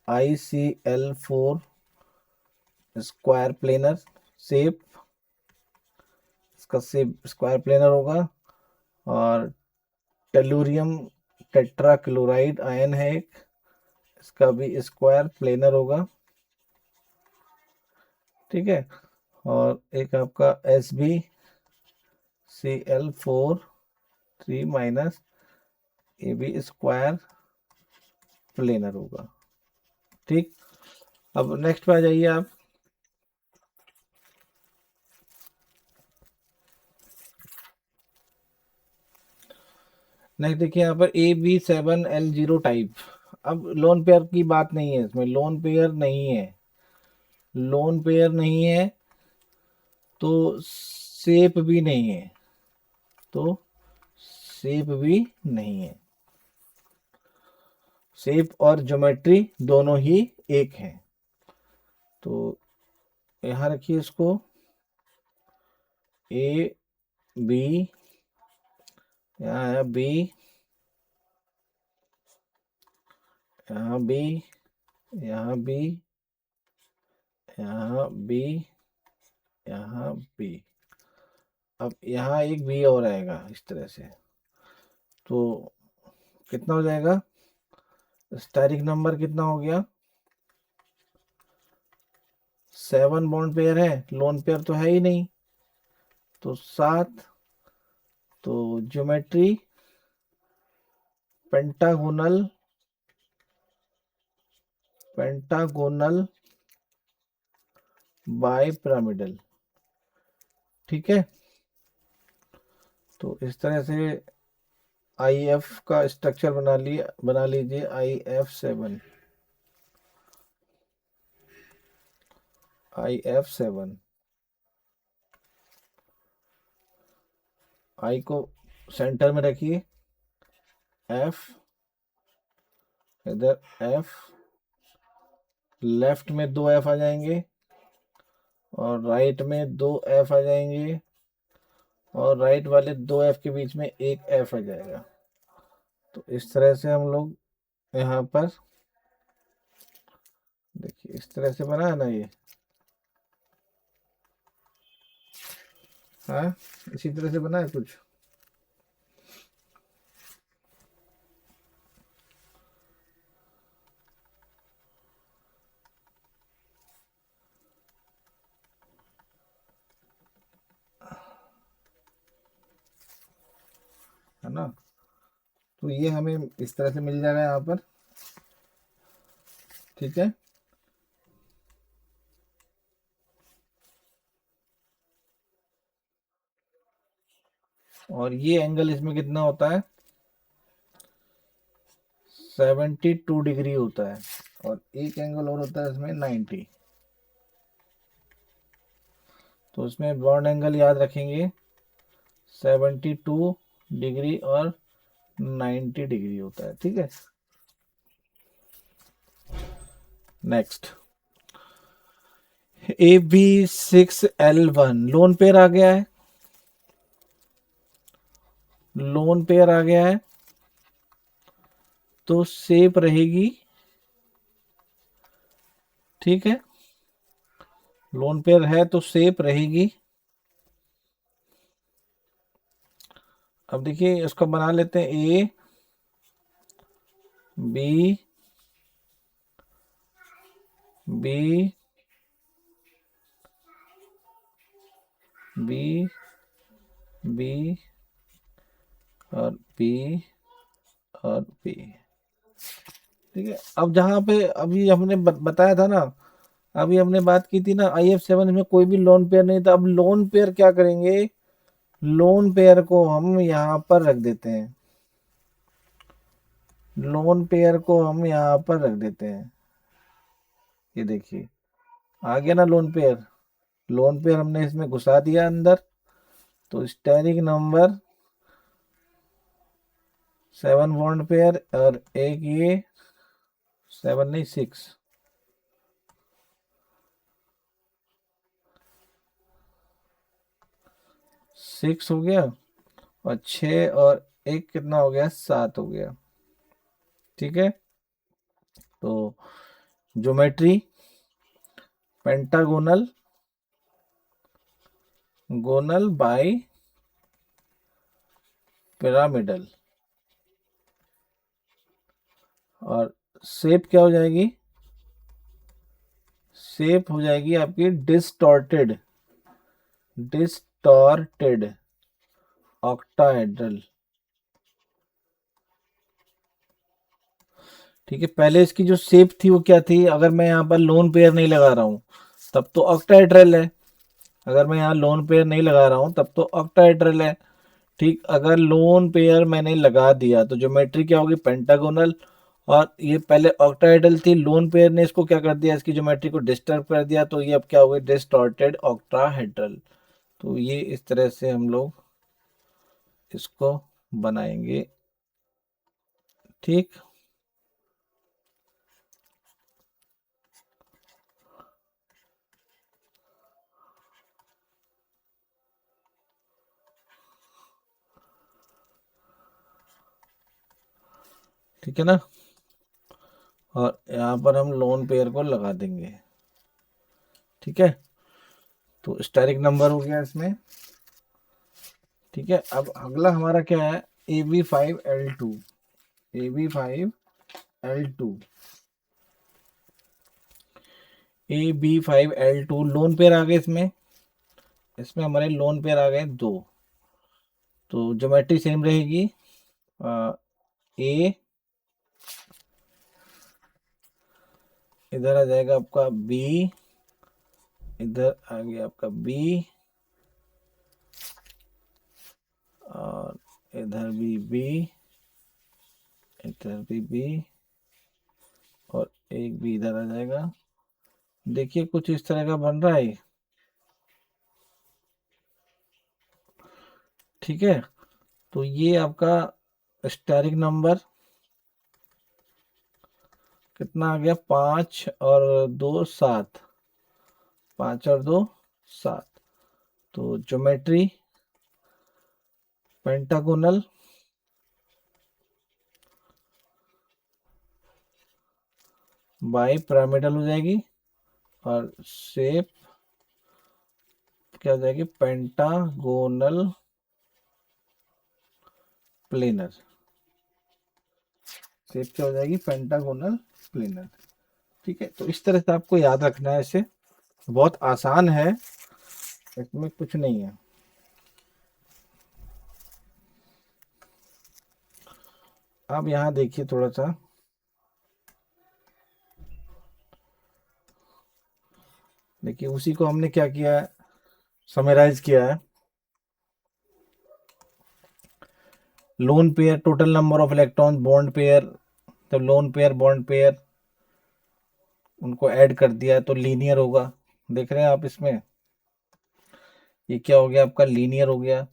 ICl4 स्क्वायर प्लेनर शेप, इसका शेप स्क्वायर प्लेनर होगा। और टेलुरियम टेट्रा क्लोराइड आयन है एक, इसका भी स्क्वायर प्लेनर होगा। ठीक है। और एक आपका SbCl4 3 माइनस, ये भी स्क्वायर प्लेनर होगा। ठीक। अब नेक्स्ट पे आ जाइए आप। नेक्स्ट देखिए यहाँ पर AB7L0 टाइप। अब लोन पेयर की बात नहीं है इसमें, लोन पेयर नहीं है। लोन पेयर नहीं है तो शेप भी नहीं है, तो शेप भी नहीं है। शेप और ज्योमेट्री दोनों ही एक हैं। तो यहाँ रखिए इसको A B, यहाँ है B, यहाँ B, यहाँ B, यहाँ B, यहाँ B। अब यहाँ एक B और आएगा इस तरह से। तो कितना हो जाएगा? स्टेरिक नंबर कितना हो गया? 7 बॉन्ड पेयर है, लोन पेयर तो है ही नहीं, तो 7। तो geometry pentagonal, pentagonal bipyramidal. ठीक है। तो इस तरह से IF का स्ट्रक्चर बना लीजिए। IF7, IF7। I को सेंटर में रखिए, F, इधर F, लेफ्ट में 2 F आ जाएंगे और राइट में 2 F आ जाएंगे और राइट वाले 2 F के बीच में एक F आ जाएगा। तो इस तरह से हम लोग यहाँ पर देखिए इस तरह से बना है ना ये। हाँ, इसी तरह से बना है कुछ। है ना। तो ये हमें इस तरह से मिल जाएगा यहाँ पर। ठीक है। और ये एंगल इसमें कितना होता है, 72 डिग्री होता है। और एक एंगल और होता है इसमें 90। तो इसमें बॉन्ड एंगल याद रखेंगे, 72 डिग्री और 90 डिग्री होता है। ठीक है। नेक्स्ट, AB6L1 लोन पेयर आ गया है। लोन पेयर आ गया है तो शेप रहेगी। ठीक है, लोन पेयर है तो शेप रहेगी। अब देखिए इसको बना लेते हैं, A B B B B और B और B। ठीक है। अब जहाँ पे अभी हमने बताया था ना, अभी हमने बात की थी ना, IF7 में कोई भी लोन पेयर नहीं था। अब लोन पेयर क्या करेंगे, लोन पेयर को हम यहाँ पर रख देते हैं। लोन पेयर को हम यहाँ पर रख देते हैं। ये देखिए आ गया ना लोन पेयर। लोन पेयर हमने इसमें घुसा दिया अंदर। तो स्टेरिक नंबर 7 बॉन्ड पेयर और एक ये 7 नहीं 6। 6 हो गया और 6 और एक कितना हो गया, 7 हो गया। ठीक है। तो ज्योमेट्री पेंटागोनल गोनल बाय पिरामिडल। और शेप क्या हो जाएगी, शेप हो जाएगी आपकी डिस्टॉर्टेड। Distorted octahedral. ठीक है, पहले इसकी जो शेप थी वो क्या थी, अगर मैं यहाँ पर लोन पेयर नहीं लगा रहा हूँ तब तो ऑक्टाहेड्रल है। अगर मैं यहाँ लोन पेयर नहीं लगा रहा हूँ तब तो ऑक्टाहेड्रल है। ठीक, अगर लोन पेयर मैंने लगा दिया तो ज्योमेट्री क्या होगी, पेंटागोनल। और ये पहले ऑक्टाहेड्रल थी, लोन पेयर ने इसको क्या कर दिया, इसकी ज्योमेट्री को डिस्टर्ब कर दिया, तो ये अब क्या हो गई, डिस्टॉर्टेड ऑक्टाहेड्रल। तो ये इस तरह से हम लोग इसको बनाएंगे। ठीक। ठीक है ना। और यहाँ पर हम लोन पेयर को लगा देंगे। ठीक है। तो स्टेरिक नंबर हो गया इसमें। ठीक है। अब अगला हमारा क्या है, AB5L2। AB5L2 AB5L2 lone pair आ गए इसमें। इसमें हमारे लोन पेयर आ गए 2। तो ज्योमेट्री सेम रहेगी। ए इधर आ जाएगा आपका बी, इधर आ गया आपका बी और इधर भी बी, इधर भी बी और एक भी इधर आ जाएगा। देखिए कुछ इस तरह का बन रहा है। ठीक है। तो ये आपका स्टेरिक नंबर कितना आ गया, 5 और 2 7, 5 और 2 7। तो ज्योमेट्री पेंटागोनल, बाई पिरामिडल हो जाएगी, और शेप क्या हो जाएगी, पेंटागोनल प्लेनर। शेप क्या हो जाएगी, पेंटागोनल प्लेनर। ठीक है, तो इस तरह से आपको याद रखना है इसे, बहुत आसान है, इसमें कुछ नहीं है। अब यहाँ देखिए थोड़ा सा, देखिए उसी को हमने क्या किया है, समराइज किया है। Lone pair total number of electron, bond pair, तो लोन पेयर बॉन्ड पेयर उनको ऐड कर दिया है तो लीनियर होगा। देख रहे हैं आप इसमें, ये क्या हो गया आपका, लीनियर हो गया।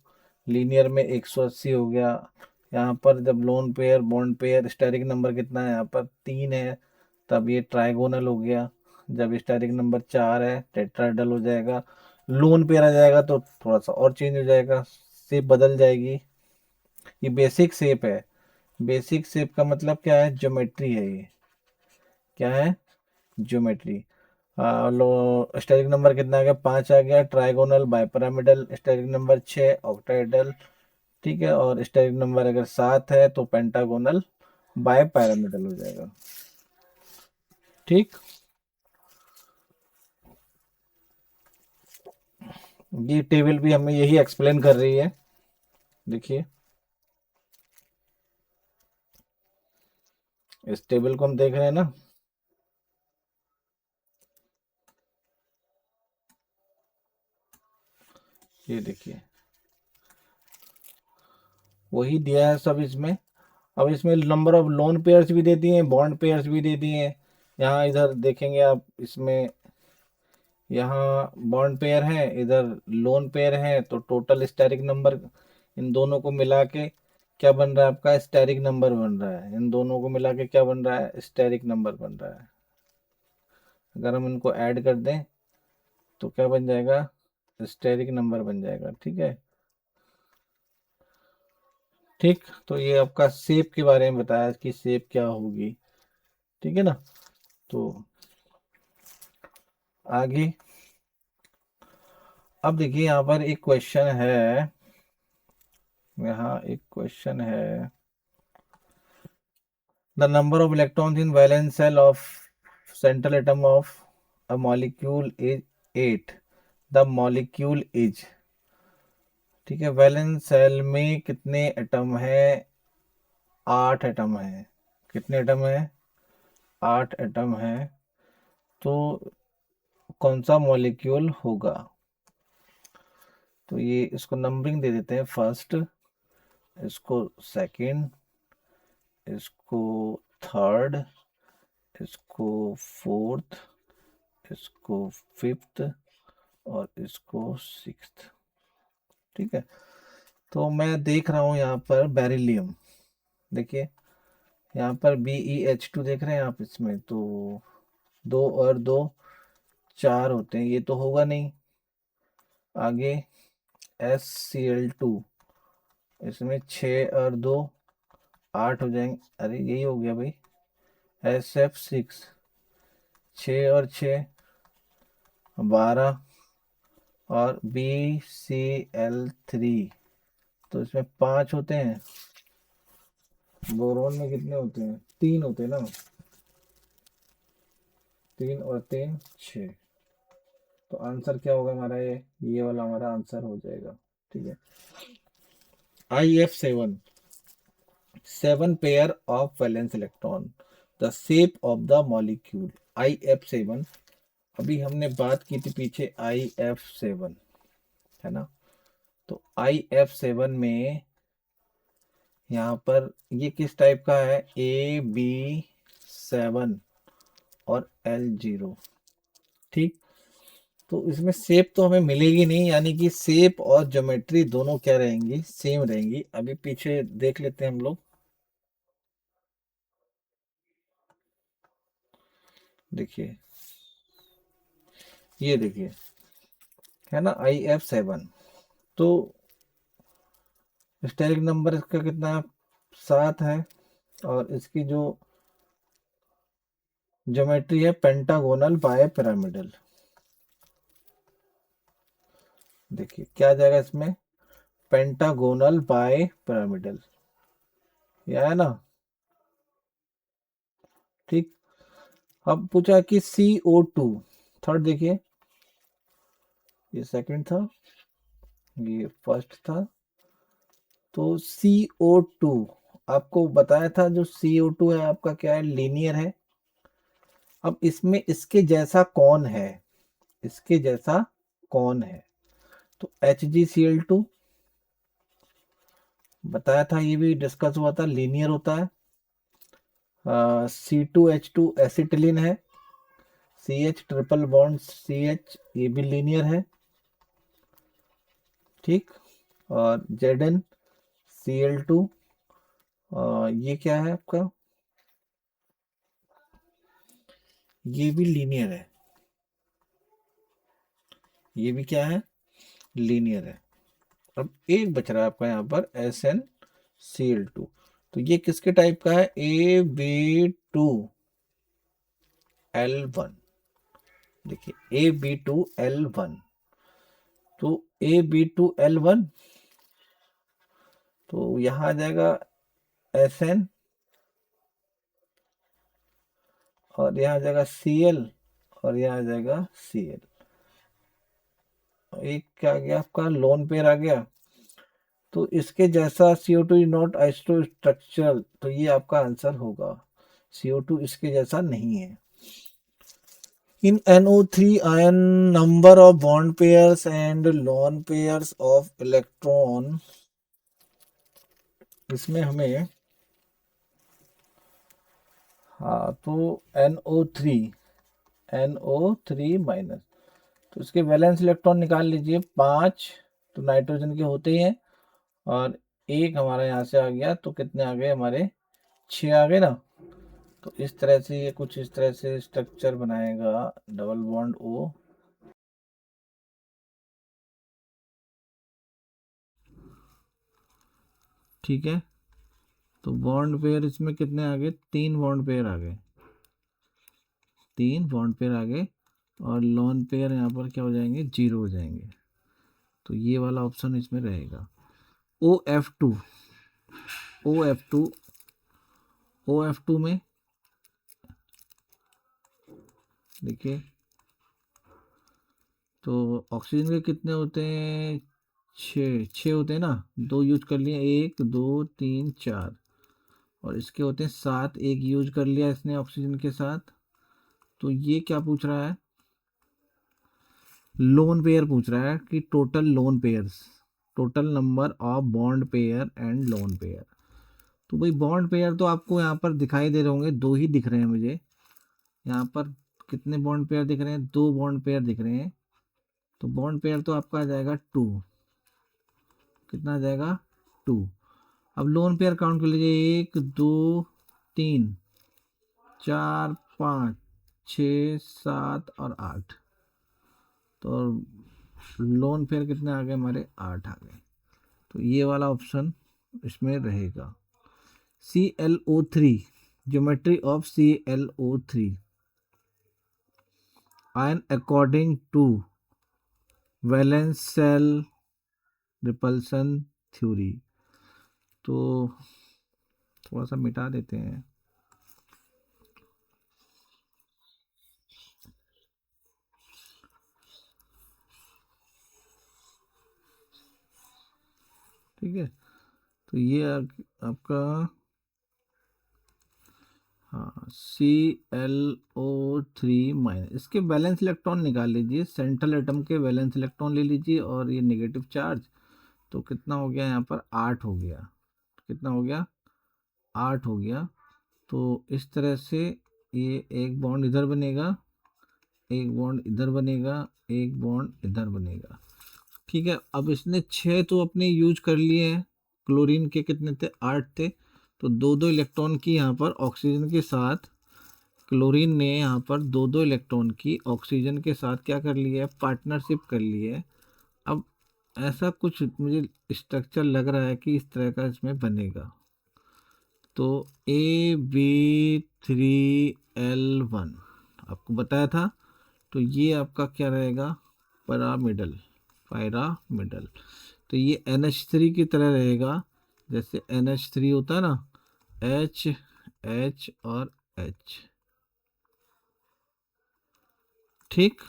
लीनियर में 180 हो गया। यहाँ पर जब lone pair bond pair steric number कितना है, यहाँ पर 3 है, तब ये ट्राइगोनल हो गया। जब स्टेरिक नंबर 4 है, टेट्राहेड्रल हो जाएगा। लोन पेयर आ जाएगा तो थोड़ा सा और चेंज हो जाएगा, शेप बदल जाएगी। ये बेसिक शेप है। बेसिक शेप का मतलब क्या है, ज्योमेट्री है ये। क्या है, ज्योमेट्री। लो, स्टेरिक नंबर कितना आ गया, 5 आ गया। Trigonal bipyramidal, steric number 6 octahedral. ठीक है, और स्टेरिक नंबर अगर 7 है तो पेंटागोनल बाइपिरामिडल हो जाएगा। ठीक, ये टेबल भी हमें यही एक्सप्लेन कर रही है। देखिए इस टेबल को हम देख रहे हैं ना, ये देखिए वही दिया है सब इसमें। अब इसमें नंबर ऑफ लोन पेयर्स भी दे दिए हैं, बॉन्ड पेयर्स भी दे दिए हैं। यहाँ इधर देखेंगे आप इसमें, यहाँ बॉन्ड पेयर है, इधर लोन पेयर है, तो टोटल स्टैटिक नंबर इन दोनों को मिला के क्या बन रहा है आपका, स्टैटिक नंबर बन रहा है। इन दोनों को मिला के क्या बन रहा है, स्टैटिक नंबर बन रहा है। अगर हम इनको ऐड कर दें तो क्या बन जाएगा, स्टैटिक नंबर बन जाएगा। ठीक है, ठीक। तो ये आपका शेप के बारे में बताया कि शेप क्या होगी। ठीक है ना, तो आगे अब देखिए यहाँ पर एक क्वेश्चन है, यहाँ एक क्वेश्चन है। The number of electrons in valence shell of central atom of a molecule is 8. The molecule is, ठीक है, वैलेंस सेल में कितने एटम है, 8 एटम है। कितने एटम है, 8 एटम है। तो कौन सा मॉलिक्यूल होगा, तो ये इसको नंबरिंग दे देते हैं, फर्स्ट, इसको सेकंड, इसको थर्ड, इसको फोर्थ, इसको फिफ्थ, और इसको सिक्स्थ। ठीक है, तो मैं देख रहा हूँ यहाँ पर बेरिलियम, देखिए यहाँ पर BeH2 देख रहे हैं आप इसमें, तो 2 और 2 4 होते हैं, ये तो होगा नहीं। आगे SCl2, इसमें 6 और 2 8 हो जाएंगे, अरे यही हो गया भाई। SF6, 6 और 6 12, और BCl3, तो इसमें 5 होते हैं। बोरोन में कितने होते हैं, 3 होते हैं ना, 3 और 3 6। तो आंसर क्या होगा हमारा, ये वाला हमारा आंसर हो जाएगा। ठीक है, IF7, 7 pair of valence electron, the shape of the molecule. IF7, अभी हमने बात की थी पीछे IF7, है ना, तो IF7 में यहाँ पर ये किस टाइप का है, AB7 और L0। ठीक, तो इसमें शेप तो हमें मिलेगी नहीं, यानी कि शेप और ज्योमेट्री दोनों क्या रहेंगी, सेम रहेंगी। अभी पीछे देख लेते हैं हम लोग। देखिए, ये देखिए, है ना IF7। तो स्टेरिक नंबर इसका कितना है? 7 है। और इसकी जो ज्योमेट्री है पेंटागोनल बाय पिरामिडल। देखिए क्या आ जाएगा इसमें, पेंटागोनल बाय पिरामिडल, ये है ना। ठीक। अब पूछा कि CO2, थर्ड देखिए, ये सेकंड था, ये फर्स्ट था। तो CO2 आपको बताया था, जो CO2 है आपका क्या है, लीनियर है। अब इसमें इसके जैसा कौन है, इसके जैसा कौन है? तो HgCl2 बताया था, ये भी डिस्कस हुआ था, लीनियर होता है। C2H2 एसिटिलीन है। CH ट्रिपल बॉन्ड CH, ये भी लीनियर है। ठीक। और ZnCl2, ये क्या है आपका, ये भी लीनियर है, ये भी क्या है, लीनियर है। अब एक बच रहा है आपका यहाँ पर SnCl2। तो ये किसके टाइप का है, AB2L1। देखिए AB2L1, तो AB2L1, तो यहाँ आ जाएगा Sn, और यहाँ आ जाएगा Cl, और यहाँ आ जाएगा Cl। एक क्या आ गया आपका, लोन पेयर आ गया। तो इसके जैसा CO2 is not iso structural, तो ये आपका आंसर होगा। CO2 इसके जैसा नहीं है। In NO3 ion, number of bond pairs and lone pairs of electron, इसमें हमें, हाँ तो NO3 माइनस, तो इसके वैलेंस इलेक्ट्रॉन निकाल लीजिए 5, तो नाइट्रोजन के होते ही हैं। और एक हमारा यहाँ से आ गया, तो कितने आ गए हमारे, 6 आ गए ना। तो इस तरह से ये कुछ इस तरह से स्ट्रक्चर बनाएगा, डबल बॉन्ड O। ठीक है। तो बॉन्ड पेयर इसमें कितने आ गए, 3 बॉन्ड पेयर आ गए, 3 बॉन्ड पेयर आ गए। और लोन पेयर यहाँ पर क्या हो जाएंगे, 0 हो जाएंगे। तो ये वाला ऑप्शन इसमें रहेगा। OF2, OF2, OF2 में देखिए, तो ऑक्सीजन के कितने होते हैं, 6 होते हैं ना, 2 यूज कर लिए, 1 2 3 4। और इसके होते हैं 7, एक यूज कर लिया इसने ऑक्सीजन के साथ। तो ये क्या पूछ रहा है, लोन पेयर पूछ रहा है कि total lone pairs, total number of bond pair and loan pair. तो भाई बॉन्ड पेयर तो आपको यहाँ पर दिखाई दे रहे होंगे, 2 ही दिख रहे हैं मुझे यहाँ पर। कितने बॉन्ड पेयर दिख रहे हैं, 2 बॉन्ड पेयर दिख रहे हैं। तो बॉन्ड पेयर तो आपका आ जाएगा 2, कितना आ जाएगा, 2। अब लोन पेयर काउंट कर लीजिए, 1 2 3 4 5 6 7 और 8। तो लोन पेयर कितने आ गए हमारे, 8 आ गए। तो ये वाला ऑप्शन इसमें रहेगा। ClO3, geometry of ClO3 ion according to valence shell repulsion theory. तो थोड़ा सा मिटा देते हैं। ठीक है। तो ये आपका, हाँ ClO3 माइनस, इसके वैलेंस इलेक्ट्रॉन निकाल लीजिए, सेंट्रल एटम के वैलेंस इलेक्ट्रॉन ले लीजिए, और ये नेगेटिव चार्ज। तो कितना हो गया यहाँ पर, 8 हो गया। कितना हो गया, 8 हो गया। तो इस तरह से ये एक बॉन्ड इधर बनेगा, एक बॉन्ड इधर बनेगा, एक बॉन्ड इधर बनेगा। ठीक है। अब इसने 6 तो अपने यूज कर लिए हैं, क्लोरीन के कितने थे, 8 थे। तो 2 2 इलेक्ट्रॉन की यहाँ पर ऑक्सीजन के साथ क्लोरीन ने यहाँ पर दो दो इलेक्ट्रॉन की ऑक्सीजन के साथ क्या कर लिया है, पार्टनरशिप कर ली है। अब ऐसा कुछ मुझे स्ट्रक्चर लग रहा है कि इस तरह का इसमें बनेगा। तो AB3L1 आपको बताया था। तो ये आपका क्या रहेगा, पैरामिडल। तो ये NH3 की तरह रहेगा, जैसे NH3 होता है ना, H H और H। ठीक,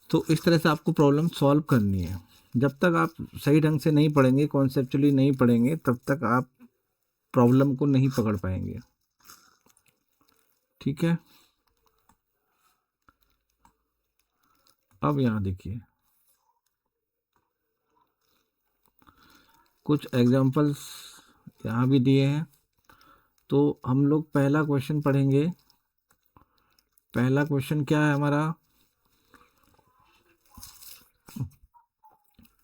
तो इस तरह से आपको प्रॉब्लम सॉल्व करनी है। जब तक आप सही ढंग से नहीं पढ़ेंगे, कॉन्सेप्चुअली नहीं पढ़ेंगे, तब तक आप प्रॉब्लम को नहीं पकड़ पाएंगे। ठीक है, अब यहाँ देखिए कुछ एग्जांपल्स यहाँ भी दिए हैं। तो हम लोग पहला क्वेश्चन पढ़ेंगे। पहला क्वेश्चन क्या है हमारा,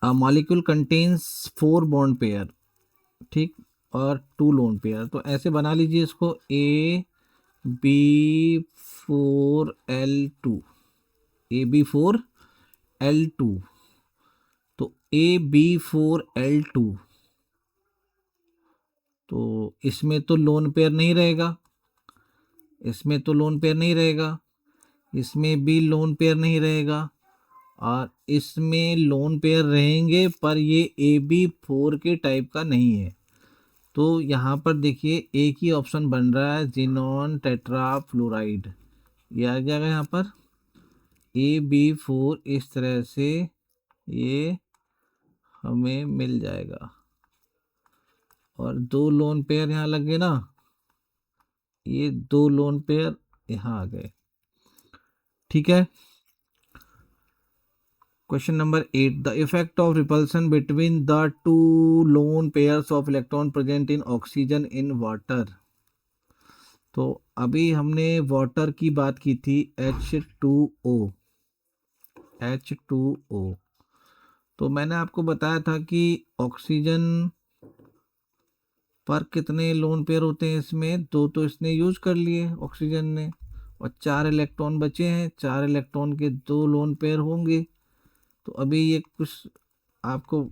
a molecule contains 4 bond pair, ठीक, और 2 लोन पेयर। तो ऐसे बना लीजिए इसको, AB4L2, AB4L2। तो AB4L2, तो इसमें तो लोन पेयर नहीं रहेगा, इसमें तो लोन पेयर नहीं रहेगा, इसमें भी लोन पेयर नहीं रहेगा, और इसमें लोन पेयर रहेंगे, पर ये AB4 के टाइप का नहीं है। तो यहाँ पर देखिए एक ही ऑप्शन बन रहा है, जिनॉन टेट्राफ्लोराइड। ये आ जाएगा यहाँ पर AB4, इस तरह से ये हमें मिल जाएगा। और 2 लोन पेयर यहाँ लग गए ना, ये 2 लोन पेयर यहाँ आ गए। ठीक है, question number 8, the effect of repulsion between the 2 lone pairs of electron present in oxygen in water. तो अभी हमने वाटर की बात की थी, H2O। तो मैंने आपको बताया था कि ऑक्सीजन पर कितने लोन पेयर होते हैं, इसमें 2 तो इसने यूज कर लिए ऑक्सीजन ने, और 4 इलेक्ट्रॉन बचे हैं, 4 इलेक्ट्रॉन के 2 लोन पेयर होंगे। तो अभी ये कुछ आपको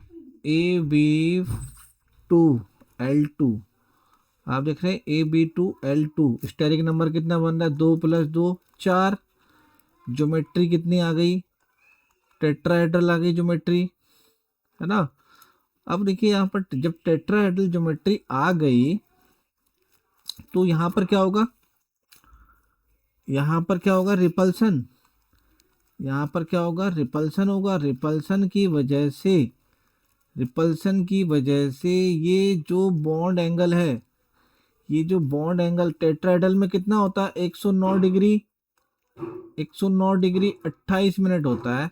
AB2L2, आप देख रहे हैं AB2L2, स्टेरिक नंबर कितना बन रहा है, 2 + 2 4। ज्योमेट्री कितनी आ गई, टेट्राहेड्रल आ गई ज्योमेट्री, है ना। अब देखिए यहाँ पर जब टेट्राहेड्रल ज्योमेट्री आ गई, तो यहाँ पर क्या होगा, यहाँ पर क्या होगा, रिपल्सन। यहाँ पर क्या होगा, रिपल्सन होगा। रिपल्सन की वजह से ये जो बॉन्ड एंगल है, ये जो बॉन्ड एंगल टेट्राहेड्रल में कितना होता है, 109 डिग्री, 109 डिग्री 28 मिनट होता है।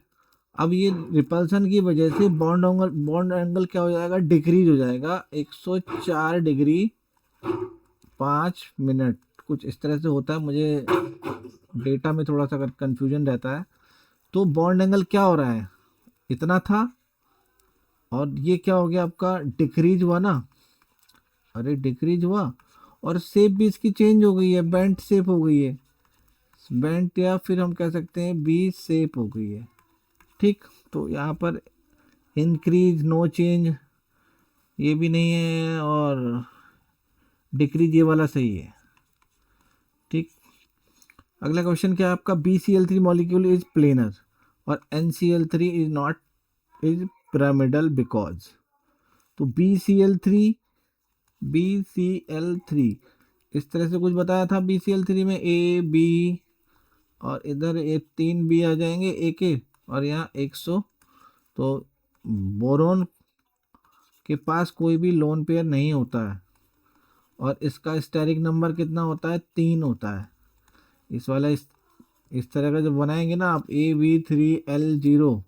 अब ये रिपल्सन की वजह से बॉन्ड एंगल क्या हो जाएगा, डिक्रीज हो जाएगा, 104 डिग्री 5 मिनट, कुछ इस तरह से होता है। मुझे डेटा में थोड़ा सा कंफ्यूजन रहता है। तो बॉन्ड एंगल क्या हो रहा है, इतना था, और ये क्या हो गया आपका, डिक्रीज हुआ ना, अरे डिक्रीज हुआ, और शेप भी इसकी चेंज हो गई है, बेंट शेप हो गई है, बेंट, या फिर हम कह सकते हैं बी शेप हो गई है। ठीक, तो यहाँ पर इंक्रीज, नो चेंज, ये भी नहीं है, और डिक्रीज ये वाला सही है। ठीक, अगला क्वेश्चन क्या है आपका, BCl3 मॉलिक्यूल इज प्लेनर और NCl3 is not, is pyramidal because. तो BCl3 इस तरह से कुछ बताया था, BCl3 में A B, और इधर ये 3 B आ जाएंगे A के, और यहाँ 100। तो बोरोन के पास कोई भी लोन पेयर नहीं होता है, और इसका स्टेरिक नंबर कितना होता है, 3 होता है। इस वाला इस तरह का जब बनाएंगे ना आप, AB3L0,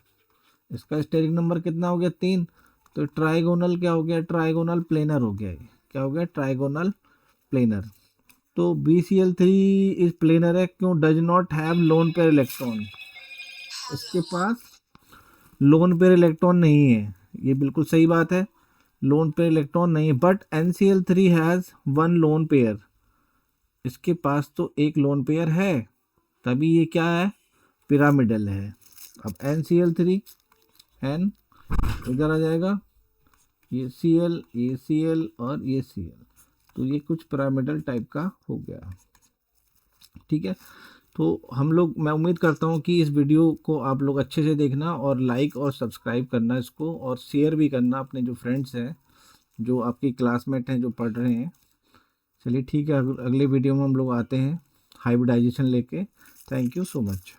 इसका स्टेरिक नंबर कितना हो गया, 3। तो ट्राइगोनल क्या हो गया, ट्राइगोनल प्लेनर हो गया। क्या हो गया, ट्राइगोनल प्लेनर। तो BCl3 इस प्लेनर है, क्यों, does not have lone pair electron, इसके पास लोन पेयर इलेक्ट्रॉन नहीं है, ये बिल्कुल सही बात है, लोन पेयर इलेक्ट्रॉन नहीं है। But NCl3 has 1 lone pair, इसके पास तो एक लोन पेयर है, तभी ये क्या है, पिरामिडल है। अब NCl3, N इधर आ जाएगा, ये Cl, ये Cl और ये Cl, तो ये कुछ पिरामिडल टाइप का हो गया। ठीक है, तो हम लोग, मैं उम्मीद करता हूँ कि इस वीडियो को आप लोग अच्छे से देखना और लाइक और सब्सक्राइब करना इसको, और शेयर भी करना अपने जो फ्रेंड्स हैं, जो आपके क्लासमेट हैं, जो पढ़ रहे हैं। चलिए ठीक है, अगले वीडियो में हम लोग आते हैं हाइब्रिडाइजेशन लेके। Thank you so much.